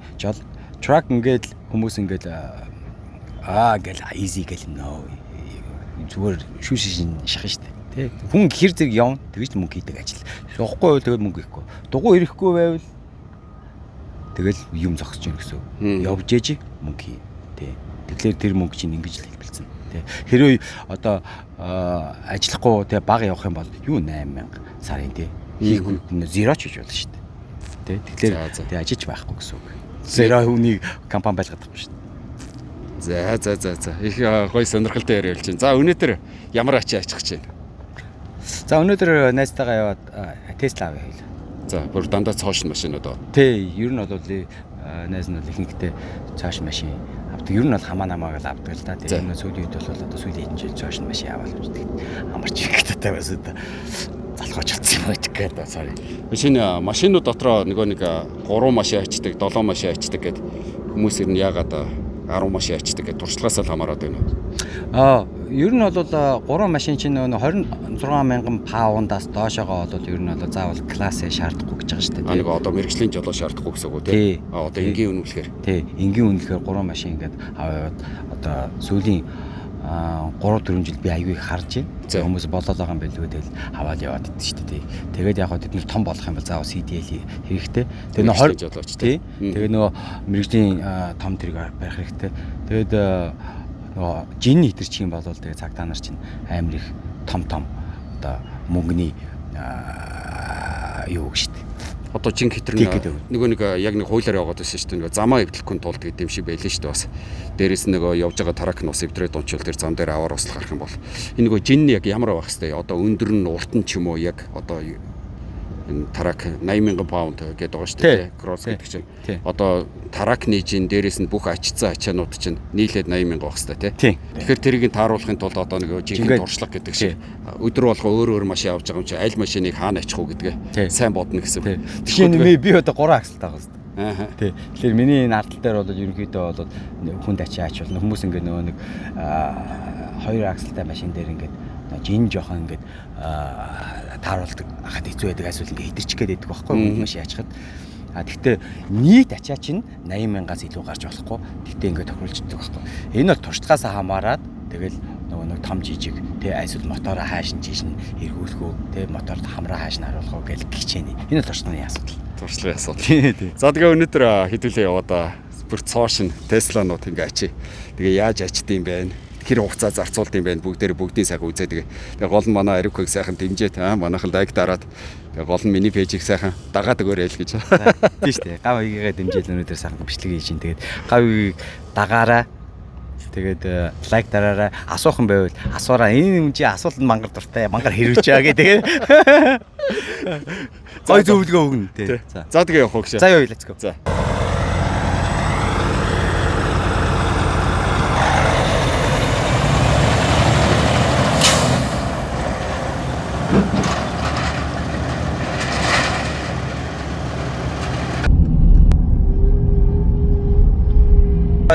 Truck ингээд хүмүүс ингээд гэл easy гэл нөө зүгээр шүүшин шахна штэ. Тий. Хүн хэр зэрэг явна тэгж мөнгө хийдэг ажил. Явахгүй бол тэгэл мөнгө ихгүй. Дугуй ирэхгүй байвал тэгэл юм зогсож гин гэсэн. Явж ээж мөнгө хий. Тий. Тэгэхээр тэр мөнгө чинь ингэж л хэлбэлцэн. Тий. Хэрвээ одоо ажиллахгүй тий баг явах юм бол юу 8000 сарын тий. Хийхгүй зеро ч хийж болно шүү дээ. Тий. Тэгэхээр тий ажиллаж байхгүй гэсэн үг. Зеро хүний компани байлгадаг шүү дээ. За. Их гоё сонирхолтой яриа болж байна. За өнөөдөр ямар ачаа ачих гэж байна? За өнөөдөр найзтайгаа яваад Tesla авъя хийлээ. За бүр дандаа цоошин машинууд аа. Тий, ер нь бол найз нь бол ихэнхдээ цоошин машин авдаг. Ер нь бол хамаа намаагаа л авдаг л да. Тэгээ энэ сүүлийн үед бол одоо сүүлийн хэмжээ цоошин машин аваад үздэг. Амарч их татай байсан да. Залхууч болсон юм гэж гэдэг. Sorry. Шинэ машинууд дотроо нэг 3 машин ачдаг, 7 машин ачдаг гэд хүмүүс ер нь яагаад 10 машин ачдаг гэд туршлагаас л хамаарат байна уу? Ер нь бол 3 машин чинь нөө 26 мянган паундаас доошоогоо бол ер нь бол заавал класс шаардахгүй гэж байгаа шүү дээ. Нэг одоо мэрэгжлийн жолоо шаардахгүй гэсэн үг үү тий? Одоо энгийн үнэлэхээр. Тий, энгийн үнэлэхээр 3 машин ингээд аваад одоо сүүлийн 3-4 жил би аягүй харж байна. Хүмүүс болоод байгаа юм байлгүй тэгэл аваад яваад идэв шүү дээ. Тэгээд яг хоо тэд нэр том болох юм бол заавал CDL хэрэгтэй. Тэгээд нөө 20 жолооч тий. Тэгээд нөө мэрэгжлийн том тэрэг байх хэрэгтэй. Тэгээд нөгөө жин хитэрчих юм бол тэгээ цагтаа нар чинь амар их том одоо мөнгөний юу гэж штэ. Одоо жин хитэр нөгөө нэг яг нэг хуулиар яваад байсан шүү дээ. Нөгөө замаа эвдлэхгүй тулд гэдэг юм шиг байлээ шүү дээ бас. Дээрээс нөгөө явж байгаа тарак нь ус эвдрээд унчвал тэр зам дээр аваар услах харах юм бол энэ нөгөө жин яг ямар байх хэвээр одоо өндөр нь урт нь ч юм уу яг одоо энэ тарак 80,000 паунд гэдэг байгаа шүү дээ. Кросс гэдэг чинь. Одоо таракны жин дээрээс нь бүх ачцсан ачаанууд чинь нийлээд 80,000 байх хэвээр тий. Тэгэхээр тэрийг тааруулахын тулд одоо нэг жинхэнэ туршлага гэдэг шиг өдөр болго өөр машин авч байгаа юм чи аль машиныг хаана ачих уу гэдгээ сайн бодно гэсэн. Тэгэхээр би одоо 3 аксалтай байгаа шүү дээ. Тий. Тэгэхээр миний энэ ардтал дээр бол ерөнхийдөө бол хүнд ачаач болно. Хүмүүс ингээ нөгөө нэг 2 аксалтай машин дээр ингээд жин жоохон ингээд тааруулдаг хахад хэцүү байдаг эсвэл ингээ хидэрчих гээд байдаг байхгүй юу маш яачхад. Гэхдээ нийт ачаа чинь 80,000-аас илүү гарч болохгүй. Гэхдээ ингээ тохируулждаг байхгүй. Энэ бол туршлагаас хамаарат тэгэл нэг том жижиг тий эсвэл мотороо хааш нь жишин эргүүлэх үү тий моторд хамраа хааш нь харуулах уу гэл гिचэний. Энэ бол туршлагын асуудал. Туршлагын асуудал. За тэгээ өнөөдөр хэдүүлээ яваад бүр цоошин Тесланууд ингээ ачи. Тэгээ яаж ачдсан юм бэ? Хэр хугацаа зарцуулд юм бэ? Бүгдийн сайхан үзээ тэгээ гол нь манай Аривкыг сайхан дэмжээд манайхан лайк дараад тэгээ гол нь миний пэйжийг сайхан дагаад өгөөрэй л гэж. Тийм шүү дээ. Гав аягаа дэмжээл өнөөдөр сайхан бичлэг хийж ин тэгээд гав аягийг дагаараа тэгээд лайк дараараа асуухан байвал асуураа энэ юм чи асуулт мангар дуртай мангар хэрвэж байгаа гэдэг. Гой зөвлөгөө өгнө тий. За тэгээ явах уу гэж. За яа let's go. За.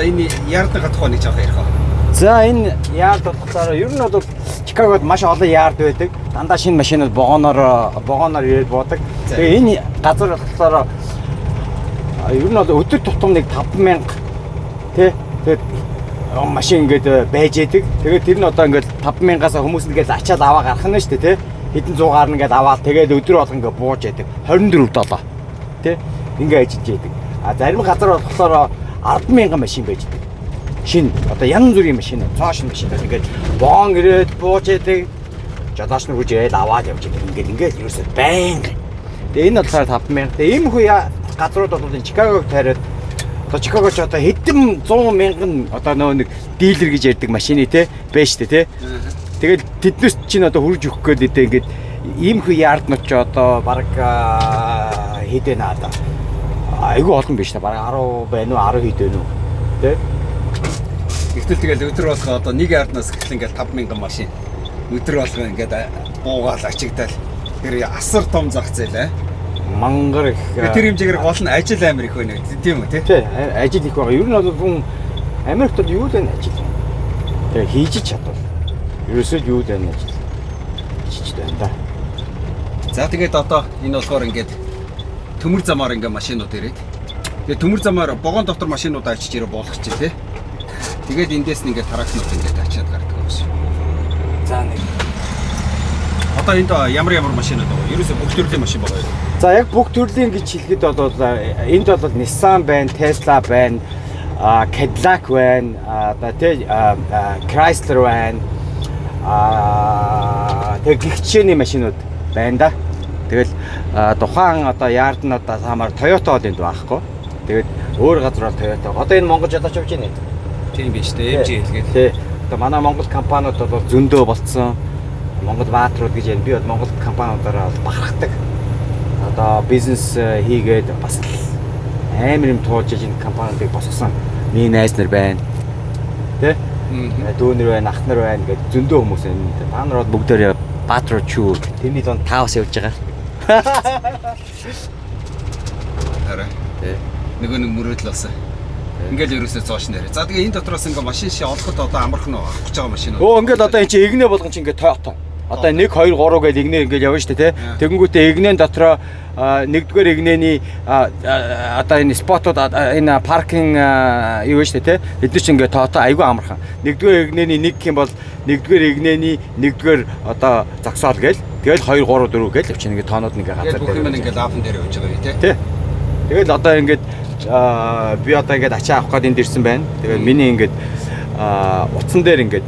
Энэ яард гадах нэг жоох ярих уу? За энэ яард болохоор ер нь бол Чикагод маш олон яард байдаг. Дандаа шинэ машинууд вагоноор ирээд буудаг. Тэгээ энэ газар болохоор ер нь бол өдөр тутам нэг 5,000 тий. Тэгээд машин ингээд байж идэг. Тэгээд тэр нь одоо ингээд 5,000-аас хүмүүс ингээд ачаад аваа гарах нь шүү дээ тий. Хэдэн 100-аар ингээд аваад тэгээд өдөр болго ингээд бууж яадаг. 24/7 тий. Ингээд ажиллаж яадаг. А зарим газар болохоор 10,000 машин байж идэг. Шинэ одоо янз бүрийн машин, цоошин машин ингээд боон ирээд бууж яадаг. Жолооч нар хурж ирээд аваад явж идэг. Ингээд ерөөсөө байнга. Тэгээ энэ болохоор 5,000. Тэгээ ийм хүү газрууд бол энэ Чикагог тайраад одоо Чикагоч одоо хэдэн 100,000 одоо нөгөө нэг дилер гэж ярьдаг машины те байж штэ те. Тэгээд тэднээс чинь одоо хурж өгөх гээд ингээд ийм хүү яарднууд ч одоо баг хэдэн надаа айгүй олон биш та бараг 10 байна уу 10 хэд байна уу тий. Гэтэл тэгэл өдөр болгоо одоо нэг яарднаас гэхэл ингээл 5,000 машин өдөр болгоо ингээд буугаал ачигдал тэр асар том зах зээл мангар их Тэр хэмжээгээр гол нь ажил амир их байна тийм үү тий? Тий, ажил их байгаа. Ер нь бол хүн Америкт бол юу л байна ажил. Тэгээ хийж чадвал. Ерөөсөө юу л байна ажил. Хийж байна да. За тэгээд одоо энэ болохоор ингээд төмөр замаар ингээд машинууд ирээд. Тэгээд төмөр замаар вагон дотор машинууд очиж ирээ болгох чи тий. Тэгээд эндээс нь ингээд тракнууд ингээд ачаад гардаг юм шиг. За нэг. Одоо энд ямар машинууд байгаа? Ерөөсөө бүх төрлийн машин байгаа юу? За яг бүх төрлийн гэж хэлэхэд бол энд бол Nissan байна, Tesla байна, Cadillac байна, одоо тий Chrysler байна. Тэгээ гихчээний машинууд байна да. Тэгэл тухайн одоо яарднуудаас хамаар Toyota бол энд байхгүй. Тэгээд өөр газар бол Toyota. Одоо энэ Монгол жолооч явж байна. Тийм биш үү? MG хэлгээд. Тий. Одоо манай Монгол компаниуд бол зөндөө болцсон. Монгол баатрууд гэж байна. Би бол Монгол компаниудаараа бахархдаг. Одоо бизнес хийгээд бас амар юм туулж энэ компаниудыг босгосон. Миний найз нар байна. Тэ? Дүүнэр байна, ах нар байна гэдэг зөндөө хүмүүс байна. Та нар бол бүгдээрээ баатрууд шүү. Тэрний донд таавс явж байгаа. Хараа. Тэ. Нөгөө нэг мөрөөдөл болсон. Ингээл ерөөсөө зоош нэрэ. За тэгээ энэ дотроос ингээ машин ши олоход одоо амархан уу? Авах гэж байгаа машин уу? Өө ингээл одоо энэ чи игнэ болгон чи ингээ Toyota. Одоо 1 2 3 гээд игнэ ингээл явна шүү дээ, тэ. Тэгэнгүүтээ игнэн дотроо нэгдүгээр игнэний одоо энэ спотууд энэ паркинг юу вэ шүү дээ, тэ. Эдгээр чи ингээ Toyota айгүй амархан. Нэгдүгээр игнэний 1 гэх юм бол нэгдүгээр игнэний нэгдүгээр одоо зогсоол гээл. Тэгэл 2 3 4 гээл явчихна ингээ тоонууд ингээ газар дээр. Бүх юм ингээ лафн дээр явж байгаа юм, тэ. Тэ. Тэгэл одоо ингээд би одоо ингээд ачаа авах гээд энд ирсэн байна. Тэгээд миний ингээд утсан дээр ингээд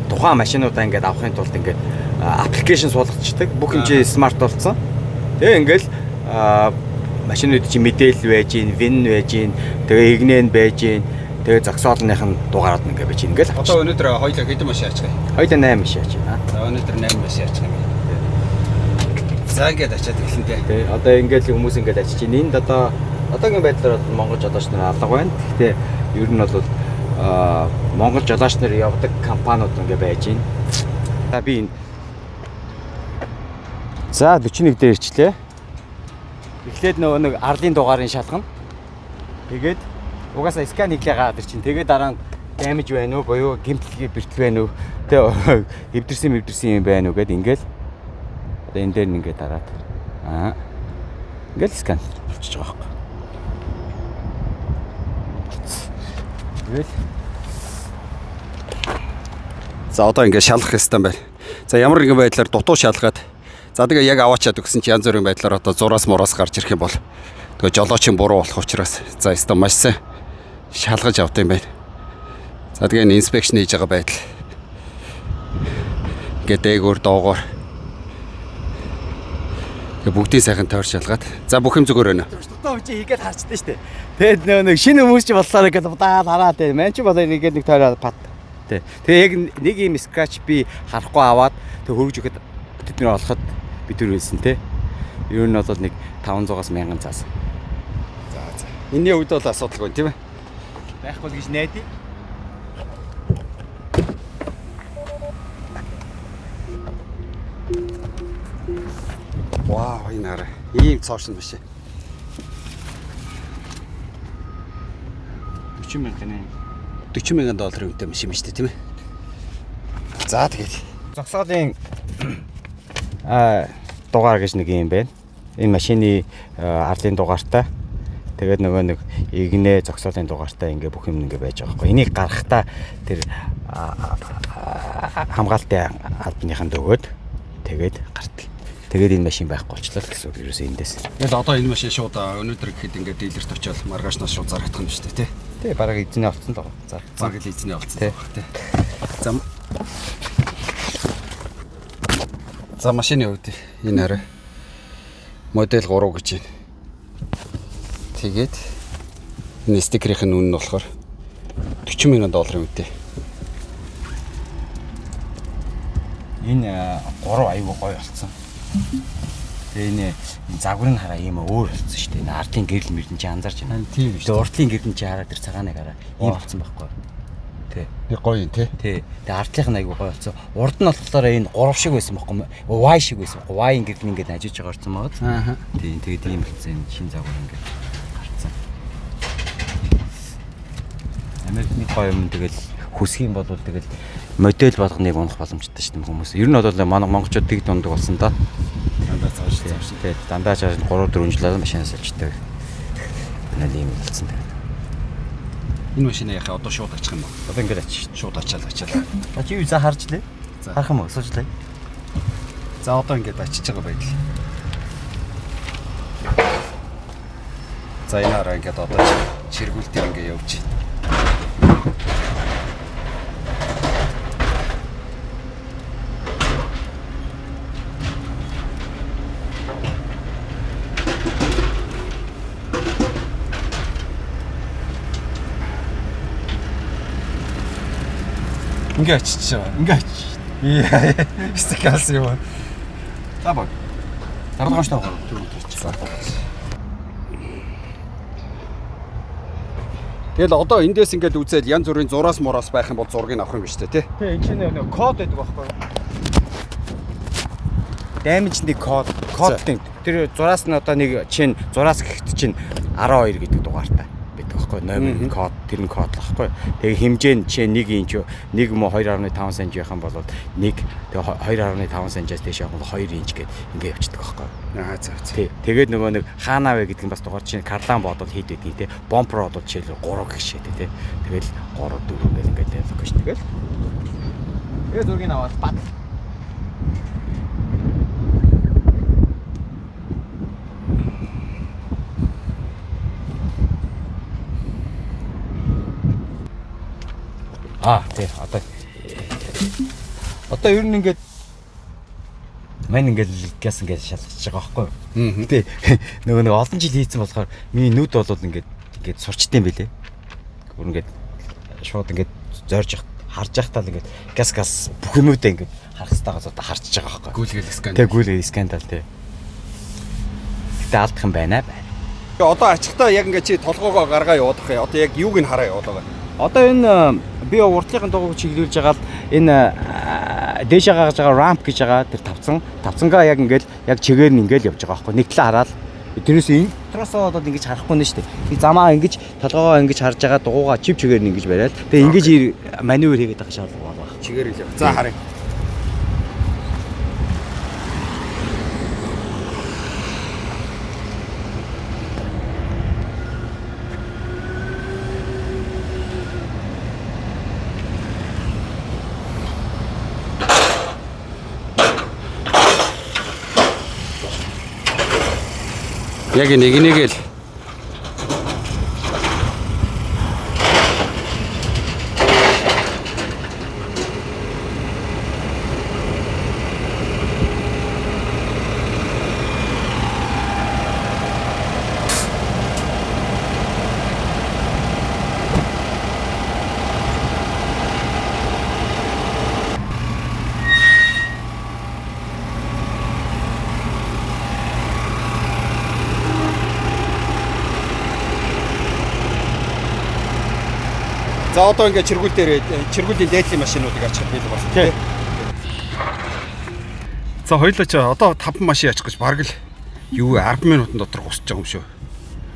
тухайн машинуудаа ингээд авахын тулд ингээд аппликейшн суулгачдаг. Бүх юм чи смарт болсон. Тэгээ ингээд машинууд чи мэдээлэл байж гин, вин байж гин, тэгээ игнэн байж гин, тэгээ зогсоолных нь дугаарууд ингээд байж гин. Ингээд одоо өнөөдөр хоёулаа хэдэн машин ачгаа? Хоёулаа 8 машин ачгаа. За өнөөдөр 8 машин ачгаа юм. За ингээд ачаад эхлэн тэ. Тэ одоо ингээд хүмүүс ингээд ачиж гин. Энд одоогийн байдлаар бол монгол жолооч нар алга байна. Гэхдээ ер нь бол монгол жолооч нар явдаг компаниуд ингээ байж байна. За би энэ за 41 дээр ирчлээ. Эхлээд нөгөө нэг арлын дугаарын шалгана. Тэгээд угаасаа скан хийлээ гаад ир чинь. Тэгээд дараа нь damage байна уу буюу гэмтэл бэртэл байна уу? Тэ эвдэрсэн юм байна уу гэд ингээл одоо энэ дээр ингээ дараад ингээл скан болчихж байгаа байхгүй. За одоо ингээд шалгах хэвээр байна. За ямар нэгэн байдлаар дутуу шалгаад за тэгээ яг аваачаад өгсөн чи янз бүрийн байдлаар одоо зураас мураас гарч ирэх юм бол тэгээ жолоочийн буруу болох учраас за өстө маш сайн шалгаж авт юм байна. За тэгээ энэ инспекшн хийж байгаа байдал. Ингээд дээгүүр доогоор тэгээ бүгдийг сайхан тойр шалгаад за бүх юм зүгээр байна. Дутуу хүчээ хийгээд харчдээ штэ. Тэгээд нэг шинэ хүмүүс ч боллоо гэдэг хараад байна. Мэн чи болоо нэгээд нэг тойроо пат. Тэгээ яг нэг юм scratch би харахгүй аваад тэг хөргөж өгöd тэдний олоход бид түр хэлсэн те. Ер нь бол нэг 500-аас 1000 цаас. За. Энэний үед бол асуудалгүй тийм ээ. Байхгүй л гэж найдаа. Вау, энэ хараа. Ийм цоошин биш. 40,000 долларын үнэтэй машин биш тийм ээ. За тэгээд зогсоолын дугаар гэж нэг юм байна. Энэ машины арлын дугаартай. Тэгээд нөгөө нэг игнэ зогсоолын дугаартай ингээ бүх юм ингээ байж байгаа байхгүй. Энийг гаргахтаа тэр хамгаалтын албаныханд өгөөд тэгээд гартал. Тэгээд энэ машин байхгүй болчлаа гэсэн үг ерөөсөө эндээс. Тэгээд одоо энэ машин шууд өнөөдөр гэхэд ингээ дилерт очиод маргаашнаас шууд зарагдах юм шүү дээ тий. Тий бараг эзний олцсон л байгаа. Бараг л эзний олцсон байгаа тий. За машины хувьд энэ арай модель 3 гэж байна. Тэгээд энэ стикерийн үнэ нь болохоор 40,000 долларын үнэтэй. Энэ 3 аюу гоё болсон. Тэгээ энэ загварын хараа ийм өөр болсон шүү дээ. Энэ ардын гэрэл мэрдэн чи анзаарч байна. Тийм шүү. Уртлын гэрдэн чи хараа тэр цагааныг хараа ийм болсон байхгүй. Тий. Би гоё юм тий. Тий. Тэгээ артлынх нь айгүй гоё болсон. Урд нь болохоор энэ 3 шиг байсан байхгүй юу? Y шиг байсан байхгүй юу? Y ингээд ингээд ажиж байгаа орсон байгаа. Аа. Тий. Тэгээд ийм болсон энэ шин загвар ингээд гарцсан. Америкны гоё юм тэгэл хүсэх юм бол тэгэл модель болгоныг унах боломжтой шүү дээ хүмүүс. Ер нь бол манай монголчууд тэг дундаг болсон да. Дандаа цааш. Тий. Дандаа 3 4 жил машинаас олжтой. Нэг юм болсон тэгээ. Энэ машинаа яхаа одоо шууд очих юм уу? Одоо ингээд ачиж Шууд ачаал. А чи юу за харж лээ? Харах юм уу? Суужлаа. За одоо ингээд ачиж байгаа байдал. За энэ араа ингээд одоо чиргүүлтээр ингээд явж байна. Ингээ ачиж байгаа. Ингээ ачиж. Стикас юм. За баг. Дараагийн штаб гоо. Тэгэл одоо эндээс ингээд үзээд янз бүрийн зураас мураас байх юм бол зургийг авах юм биш үү те? Тий, энэ чинь нэг код байдаг байхгүй юу? Damage-ний код гэдэг. Тэр зураас нь одоо нэг чинь зураас гэхэд чинь 12 гэдэг дугаартай байдаг байхгүй юу? Номер код тэр нь код л байхгүй юу? Тэгээ хэмжээ нь чинь 1 инч 1 мо 2.5 см байх юм бол 1 тэгээ 2.5 см-аас дээш явах бол 2 инч гэдэг ингээд явчихдаг байхгүй юу? Аа за. Тий. Тэгээд нөгөө нэг хаанаа вэ гэдэг нь бас дугаар чинь карлан бодвол хэд байдгийг те. Бомпер бодвол жишээл 3 гэх шийдэ те. Тэгэл 3 4 гэл ингээд явах гэж тэгэл. Тэгээд зургийг аваад бат. Тий. Одоо ер нь ингээд мань ингээд газ ингээд шалгаж байгаа байхгүй юу? Тий. Нөгөө нэг олон жил хийцэн болохоор миний нүд бол ингээд сурчтай юм байлээ. Гүр ингээд шууд ингээд зорж харж байхдаа л ингээд газ бүх юмудаа ингээд харах хэрэгтэй газар одоо харж байгаа байхгүй юу? Гүйлгээл скан. Тий, гүйлгээл скандал тий. Гэтэ алдах юм байна. Одоо ачихтаа яг ингээд чи толгоогоо гаргаа явуудах юм. Одоо яг юуг нь хараа явуулаа. Одоо энэ би уртлын дугуйг чиглүүлж байгаа л энэ дээшээ гаргаж байгаа рамп гэж байгаа тэр тавцангаа яг ингээл яг чигээр нь ингээл явж байгаа байхгүй нэг талаа хараад тэрээс энэ дотроос одоо ингэж харахгүй нэ штэ би замаа ингэж толгоогоо ингэж харж байгаа дугуйгаа чив чигээр нь ингэж бариад тэгээ ингэж маневр хийгээд байгаа шаардлага байна. Чигээр л яв. За харъя. Яг нэг л За одоо ингээд чиргүүлийн дээдлийн машинуудыг ачих бий болсон тийм. За хоёлаа ч одоо 5 машин ачих гэж бараг л юу 10 минутын дотор гусч байгаа юм шүү.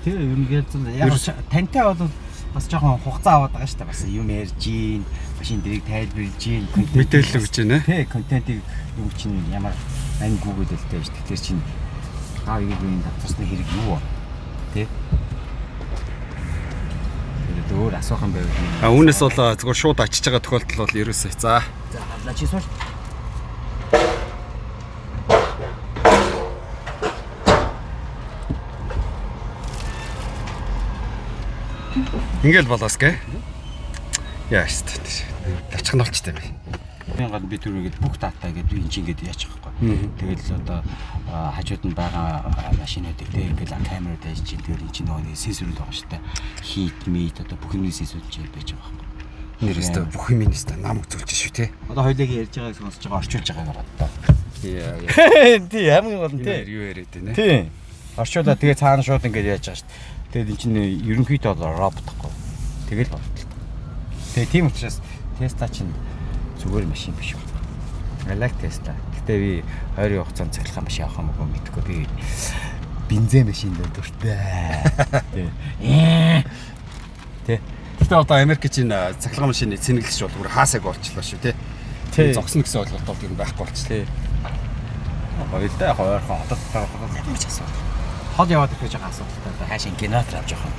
Тэр ер нь гэлзэн яг тантай бол бас жоохон хугацаа аваад байгаа шүү дээ. Бас юм ярьж гин, машин дэрийг тайлбарлаж гин, мэдээлэл өгч байна. Тий, контентийг юу чинь ямар ань гүгдэлтэй шүү дээ. Тэр чинь аа ийм татварсны хэрэг юу вэ? Тий. Өөр асуухан байв. Үүнээс бол зөвхөн шууд ачиж байгаа тохиолдол бол ерөөсөө. За. За хадлаа чи сууш. Ингээл болоос гэ. Яаш тэ. Тавчхан болчтой юм. Гад би түрүүгээд бүх дата гэдэг энэ чинь ингээд яачих вэ? Тэгэл л одоо хажууд нь байгаа машинуудыг тэг ингээд камерад ажиж чинь тэгэл энэ чинь нөгөө сенсорууд байгаа шүү дээ. Heat, meat одоо бүх юмний сенсорууд чинь байж байгаа байхгүй. Нэрээсээ бүх юм нэстэ намайг зөвлөж шүү те. Одоо хоёлыг ярьж байгааг сонсож байгаа орчуулж байгааг боддоо. Тий, хамгийн гол нь тий. Юу яриад байна? Тий. Орчуулаад тэгээ цаана шууд ингээд яаж байгаа шүү дээ. Тэгэл энэ чинь ерөнхийдөө робот гэхгүй. Тэгэл бодлоо. Тэгээ тийм учраас Tesla чинь зүгээр машин биш байна. I like Tesla. Гэтэ би 20 хугацаанд цахилгаан машин авах юм уу мэдэхгүй би бензин машин дуртай. Тэ. Гэтэ одоо Америкч энэ цахилгаан машины цэнэглэгч бол бүр хаасаг болчихлоо шүү тий. Зогсно гэсэн ойлголт бол юм байхгүй болчихлоо. Хоёулаа ойрхон хотод ямар ч асуудал. Хол яваад ирэх гэж байгаа асуудалтай. Хаашаа генератор авч явах юм.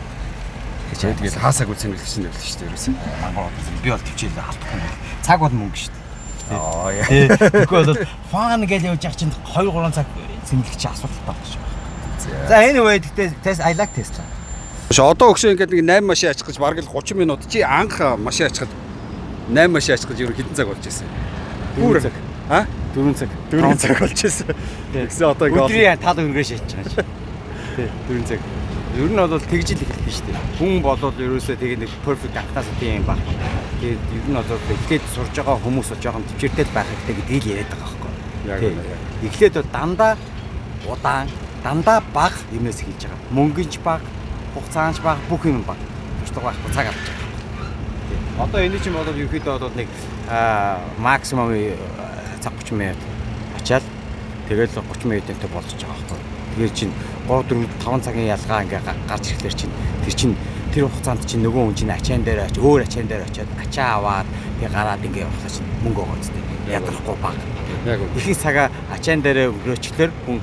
Тэгээд хаасаг үл цэнэглэгч нь байлаа шүү дээ ерөөсөө. Мангар би бол төвчээлээ алдах юм байна. Цаг бол мөнгө шүү дээ. Аа яа. Тэгэхгүй бол фан гэж явж явах чинь 2-3 цаг цэнэглэгч асуудалтай байна шүү. За anyway тэгтээ I like Tesla. Одоо өгшөө ингээд нэг 8 машин ачих гэж бараг л 30 минут чи анх машин ачихад 8 машин ачих гэж ер нь хэдэн цаг болж байсан. 4 цаг. 4 цаг. 4 цаг болж байсан. Тэгсэн одоо ингээд өдрийн тал өнгөрөө шийдэж байгаа шүү. Тий 4 цаг. Ер нь бол тэгж л эхэлдэг шүү дээ. Хүн болоод ерөөсөө тэгээ нэг perfect анхнаасаа тийм баг. Тэгээд ер нь бол эхлээд сурж байгаа хүмүүс бол жоохон төвчээртэй байх хэрэгтэй гэдгийг л яриад байгаа байхгүй. Яг үнэ. Эхлээд дандаа удаан, дандаа баг юмнаас эхэлж байгаа. Мөнгөж баг, хугацаанч баг, бүх юм баг. Туслах байхгүй цаг авч байгаа. Одоо энэ чинь болоод ерөөхдөө бол нэг максимум цаг 30 минут ачаал тэгэл 30 минуттай болчихж байгаа байхгүй. Тэгээд чинь 3 4 5 цагийн ялгаа ингээ гарч ирэхлээр чинь тэр хугацаанд чинь нөгөө хүн чинь ачаан дээр очиж өөр ачаан дээр очиод ачаа аваад тэгээ гараад ингээ явахлаа чинь мөнгө өгөө зү. Ядрахгүй баг. Яг үү. Их цагаа ачаан дээр өнгөрөөчлөөр хүн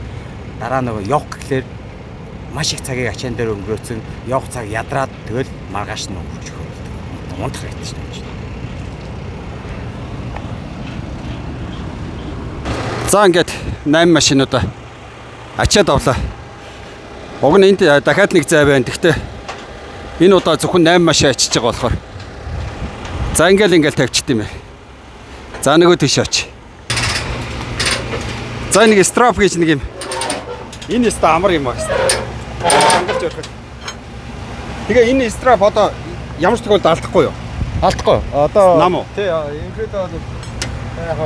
дараа нөгөө явах гэхлээр маш их цагийг ачаан дээр өнгөрөөцөн явах цаг ядраад тэгэл маргааш нь өнгөрч хөрөлдөг. Унтах хэрэгтэй шүү дээ. За ингээд 8 машинуудаа ачаад авлаа. Уг нь энд дахиад нэг зай байна. Гэхдээ энэ удаа зөвхөн 8 машин ачиж байгаа болохоор. За ингээл тавьчихд юм бэ. За нөгөө тийш оч. За нэг strap гэж нэг юм. Энэ ста амар юм аа. Хангаж өрхөд. Тэгээ энэ strap одоо ямар ч тохиолдолд алдахгүй юу? Алдахгүй. Одоо нам уу? Тий, ерөөдөө бол яг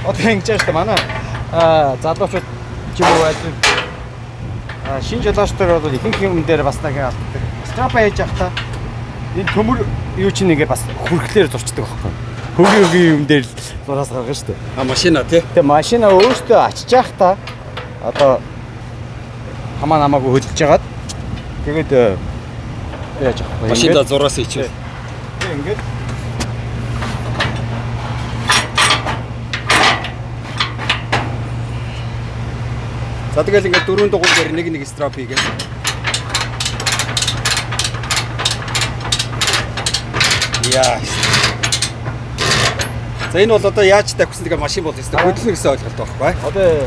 одоо ингэж байна шүү дээ манай залуучууд ч юм уу шинэ жолоочдоор бол ихэнх юм дээр бас нэг алддаг. Strap хийж явахдаа энэ төмөр юу чинь ингээ бас хүрхлээр зурчдаг байхгүй. Хөгийн юм дээр л зураас гаргана шүү дээ. Машина тий. Тэгээ машина өөртөө ачиж явахдаа одоо хамаа намаагүй хөдөлж жагаад тэгээд яаж явах вэ? Машинда зураас ичээ. Тэг ингээд За тэгэл ингээд 4 дугуй дээр нэг strap хийгээд. Яа. За энэ бол одоо яаж тавьсан тэгээ машин бол өстой хөдөлнө гэсэн ойлголт байхгүй. одоо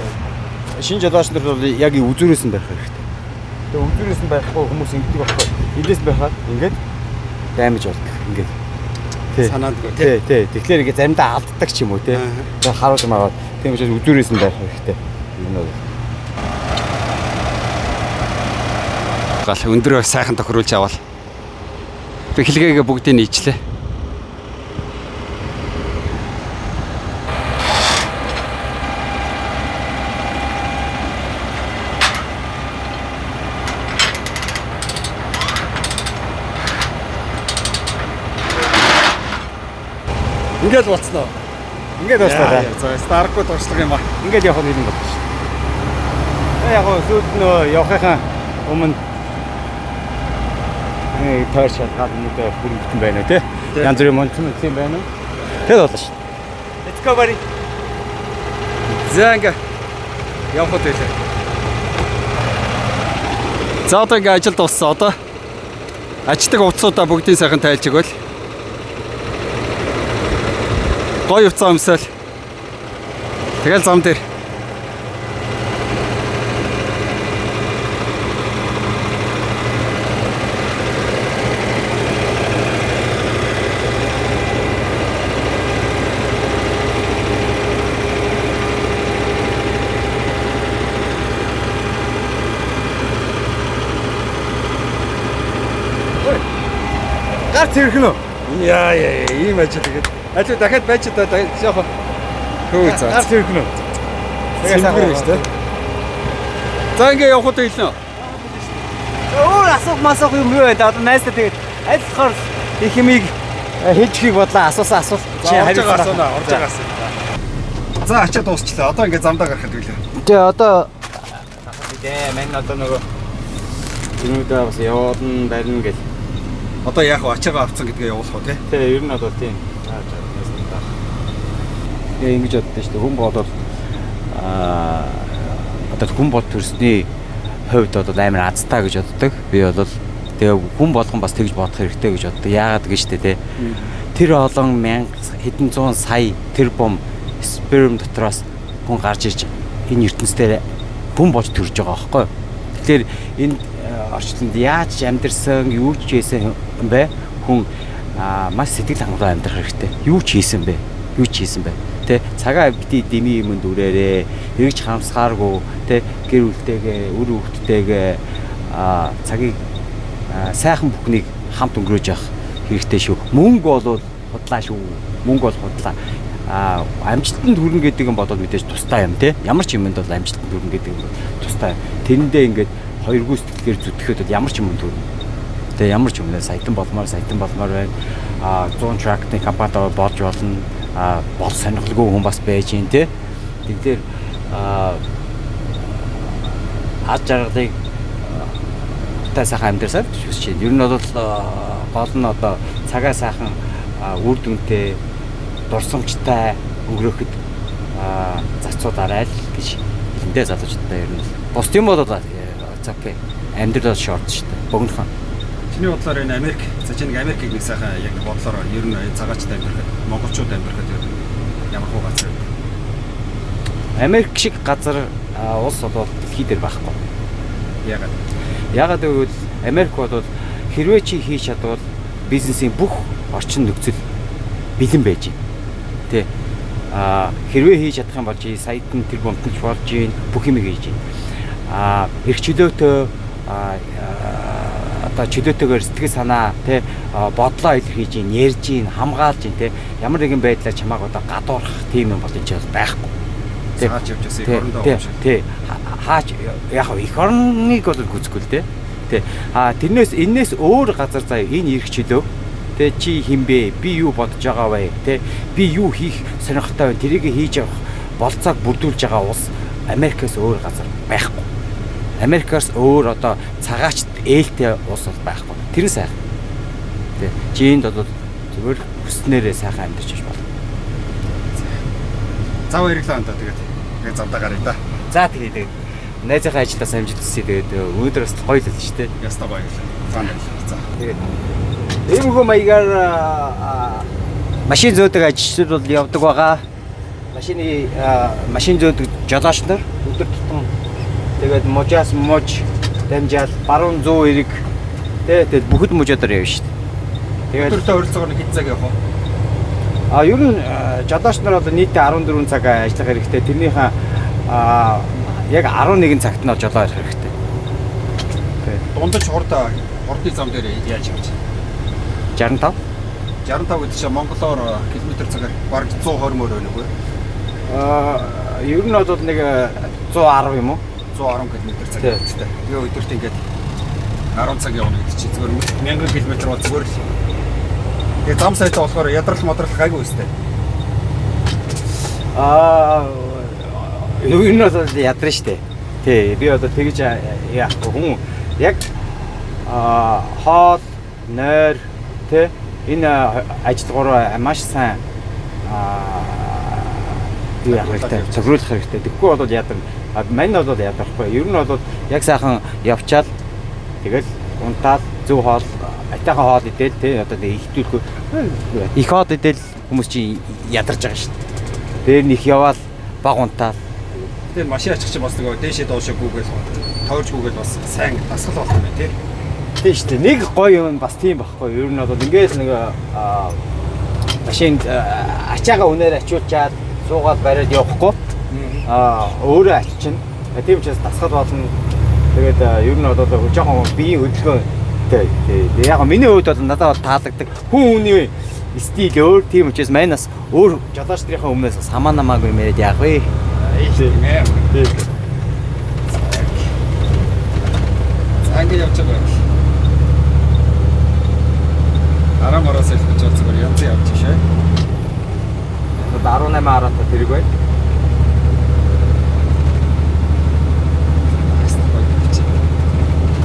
шинэ жолоочнор бол яг үзүүрээс нь барих хэрэгтэй. Тэгээ үзүүрээс нь барихгүй хүмүүс ингэдэг байхгүй. Эндээс байхад ингээд даймж болдог. Ингээд санаандгүй тий. Тэгэхээр ингээд заримдаа алддаг ч юм уу тий. Тэгээ харуулж магаад тийм учраас үзүүрээс нь барих хэрэгтэй. Энэ бол гал өндрөө сайхан тохируулж авал. Би хэлгээгээ бүгдийг нийчлээ. Ингээд болцсон уу? ингээд байна. За Stark-д туршлага юм ба. Ингээд явах нь юм байна шүү дээ. Яг гоо сүйд нөө явахын өмнө тойр шалгаад нүдэ хүрэмтэн байна тий. Янз бүрийн монцон юм байна. Тэгэл болоо шүү. Let's go buddy. За ингээ явах үү. За одоо ингээ ажил дууссан. Одоо аждаг утсуудаа бүгдийг сайхан тайлж өгөөл. Гоё уцаа өмсөөл. Тэгэл зам дээр. Гар цэвэрхэн үү? Яа ийм ажил тэгээд ажил дахиад байж одоо жоохон хөө заа. Гар цэвэрхэн үү? Тэгээд сайн шүү дээ. За ингээ явах уу хэлнэ. Өөр асуух масуух юм юу вэ? Одоо найстай тэгээд аль болохоор их юмыг хийчихийг бодлоо асуусан асуулт. Орж байгаа асуунаа, орж байгаа асуу. За ачаа дуусчлаа. Одоо ингээд замдаа гарах хэлээ. Тэгээ одоо мэн одоо нөгөө юмудаа бас явуулна барина гэл. Одоо яг ачаагаа авцсан гэдгээ явуулах уу тий? Тэгээ ер нь одоо тийм. Тэгээ ингэж боддоо шүү дээ. Хүн болоод одоо хүн бол төрсний хувьд одоо амар азтай гэж боддог. Би бол тэгээ хүн болгон бас тэгж бодох хэрэгтэй гэж боддог. Яагаад гэж штэ тий. Тэр олон мянга хэдэн зуун сая тэр бом сперм дотроос хүн гарч ирж энэ ертөнцийн хүн болж төрж байгаа байхгүй. Тэгэхээр энэ орчлонд яаж амьдэрсэн, юу ч хийсэн юм бэ? Хүн маш сэтгэл хангалуун амьдрах хэрэгтэй. Юу ч хийсэн бэ? Юу ч хийсэн бэ? Тэ цагаа бити дими юмд үрээрээ эргэж харамсахааргүй тэ гэр бүлтэйгээ үр хүүхдтэйгээ цагийг сайхан бүхнийг хамт өнгөрөөж явах хэрэгтэй шүү. Мөнгө бол худлаа шүү. Мөнгө бол худлаа. Амжилтанд хүрнэ гэдэг нь бодоод мэдээж тустай юм те. Ямар ч юмд бол амжилтанд хүрнэ гэдэг нь тустай. Тэрэндээ ингээд хоёргүй сэтгэлээр зүтгэхэд бол ямар ч юмд хүрнэ. Тэгээ ямар ч юм нэ саятан болмоор байна. 100 трактны компанитай болж болно. Бол сонирхолгүй хүн бас байж гин те. Тэгэхээр аж аргалыг та сайхан амьдрасаар хүсэж байна. Ер нь бол гол нь одоо цагаа сайхан үр дүнтэй дурсамжтай өнгөрөхөд зацуудаарай л гэж хэлэндээ залуучуудаа ер нь бос юм болоод окей амьдрал шорт шүү дээ. Богинохон. Чиний бодлоор энэ Америк, за чи нэг Америкийг нэг сайхан яг бодлоор ер нь цагаачтай амьдрахад, монголчууд амьдрахад ер нь ямар хөө газар вэ? Америк шиг газар улс бол дэлхий дээр байхгүй. Яагаад? Яагаад гэвэл Америк бол хэрвээ чи хийж чадвал бизнесийн бүх орчин нөхцөл бэлэн байж байна. Тэ хэрвээ хийж чадах юм бол чи саядан тэр бомтолж болж гин бүх юм хийж гин. Их чөлөөтэй одоо чөлөөтэйгээр сэтгэл санаа тэ бодлоо илэрхийлж гин, ярьж гин, хамгаалж гин тэ ямар нэгэн байдлаар чамааг одоо гадуурах тийм юм бол энэ ч байхгүй. Тэ хаач явж байсан их орондоо юм шиг. Тэ хаач яг их орныг бол гүцэхгүй л тэ. Тэ тэрнээс энээс өөр газар заяа энэ ирэх чөлөө тэ чи хинбэ би юу бодож байгаа вэ тэ би юу хийх сонирхолтой вэ тэрийг хийж явах болцоог бүрдүүлж байгаа улс Америкээс өөр газар байхгүй. Америкаас өөр одоо цагаач ээлтэй улс бол байхгүй. Тэр нь сайхан. Тэ чи энд бол зүгээр хүснээрээ сайхан амьдарч байж болно. Зав баярлалаа энэ тэгээд завдаа гарыг да. За тэгээд найзынхаа ажилдаа амжилт хүсье тэгээд өнөөдөр бас гоё л шүү дээ. Яста баярлалаа. За баярлалаа. За тэгээд иймэрхүү маягаар машин зөөдөг ажилчид бол явдаг байгаа. Машин зөөдөг жолооч нар өдөр тутам тэгээд мужаас муж дамжаал баруун зүүн эрэг тэгээд бүхэл мужуудаар явна шүү дээ. Тэгээд өдөртөө ойролцоогоор хэд цаг явах вэ? Ер нь жолооч нар бол нийтдээ 14 цаг ажиллах хэрэгтэй. Тэрнийхээ яг 11 цагт нь жолоо явах хэрэгтэй. Дундаж хурдны зам дээр яаж явж? 65 гэдэг чинь монголоор км цагаар бараг 120 мөр байна уу? Ер нь бол нэг 110 юм уу? 110 км цаг. Тэгээ өдөрт ингээд 10 цаг явна гэдэг чинь зүгээр 1000 км бол зүгээр л. Тэгээ зам сайтай болохоор ядрал модрал гайгүй өстэй. Ер нь бол ядраа штэ. Тий, би одоо тэгж яахгүй хүн яг хоол, нойр тэ энэ ажилгаараа маш сайн яах хэрэгтэй, зөвлөх хэрэгтэй. Тэгэхгүй бол ядар. Мань бол ядархгүй. Ер нь бол яг сайхан явчаал тэгэл унтаал зөв хоол, атайхан хоол идэл тэ одоо ихтүүлгүй их хоол идэл хүмүүс чинь ядарч байгаа шүү дээ. Дээр нь их яваал баг унтаал. Тэгээ машин ачих чинь бас нөгөө дээшээ доошоо гүгээл тойрч гүгээл бас сайн дасгал болох юм байна тий. Тийм шүү дээ. Нэг гоё юм бас тийм байхгүй. Ер нь бол ингээс нэг машин ачаага үнээр ачуулчаад суугаад бариад явахгүй. Өөрөө аччин. Тийм ч бас дасгал болно. Тэгээд ер нь бол жоохон биеийн хөдөлгөөн тий. Яг миний хувьд бол надад таалагддаг. Хүний стил өөр тийм учраас манаас өөр жолооч нарын өмнөөс самаа намаагүй мэрэд яах вэ? Тийм. За ингэ явж байгаа. Арам талаас хэлбэж бол зүгээр янз явж шээ. 18 аратаа тэрэг бай.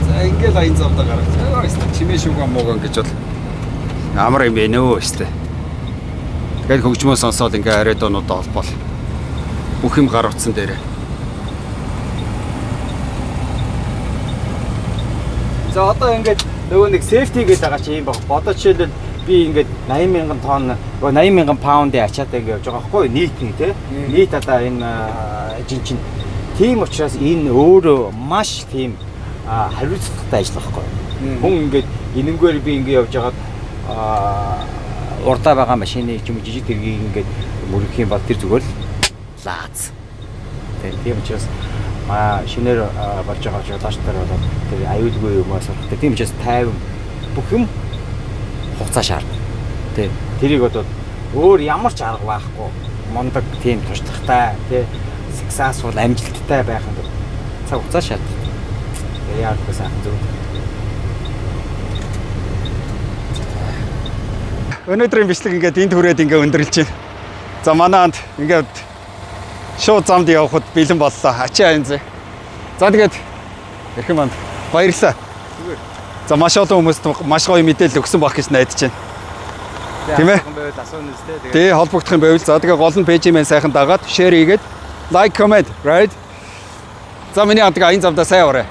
За ингээл аян завдаа гаргаж. Чимээ шүүгэн мууган гэж бол амар юм бэ нөө өстэй. Тэгээд хөгжмөө сонсоод ингээ ариадонуудаа олбол бүх юм гар утсан дээрээ. За одоо ингээд нөгөө нэг safety гэдэг байгаа чи юм баг. Одоо жишээлбэл би ингээд 80,000 тонн 80,000 паундын ачаатай ингээд явж байгаа байхгүй нийт нь тий. Нийт одоо энэ жинчин. Тийм учраас энэ өөрөө маш тийм хариуцлагатай ажил байхгүй. Хүн ингээд энэнгээр би ингээд явж хагаад урдаа байгаа машины ч юм уу жижиг тэргийг ингээд мөрөх юм бол тэр зүгээр л лаац. Тийм учраас шинээр болж байгаа жолоочтой болоод тэр аюулгүй юмас орохтой. Тийм учраас тайван бүх юм хугацаа шаардна. Тэ тэрийг одоо өөр ямар ч арга байхгүй. Мондог тийм туршлагатай тэ successful амжилттай байх нь цаг хугацаа шаардна. Тэгээ яах вэ сайхан зөв. Өнөөдрийн бичлэг ингээд энд хүрээд ингээд өндөрлж байна. За манайд ингээд шууд замд явхад бэлэн боллоо. Ачаа янз. За тэгээд эрхэм манд баярлалаа. Зүгээр. За маш олон хүмүүст маш гоё мэдээлэл өгсөн байх гэж найдаж байна. Тийм ээ. Тэгээ холбогдох юм байвал за тэгээ гол нь пэйжийн маань сайхан дагаад шеэр хийгээд лайк, коммент, right? За миний хатга аян завдаа сайн орой.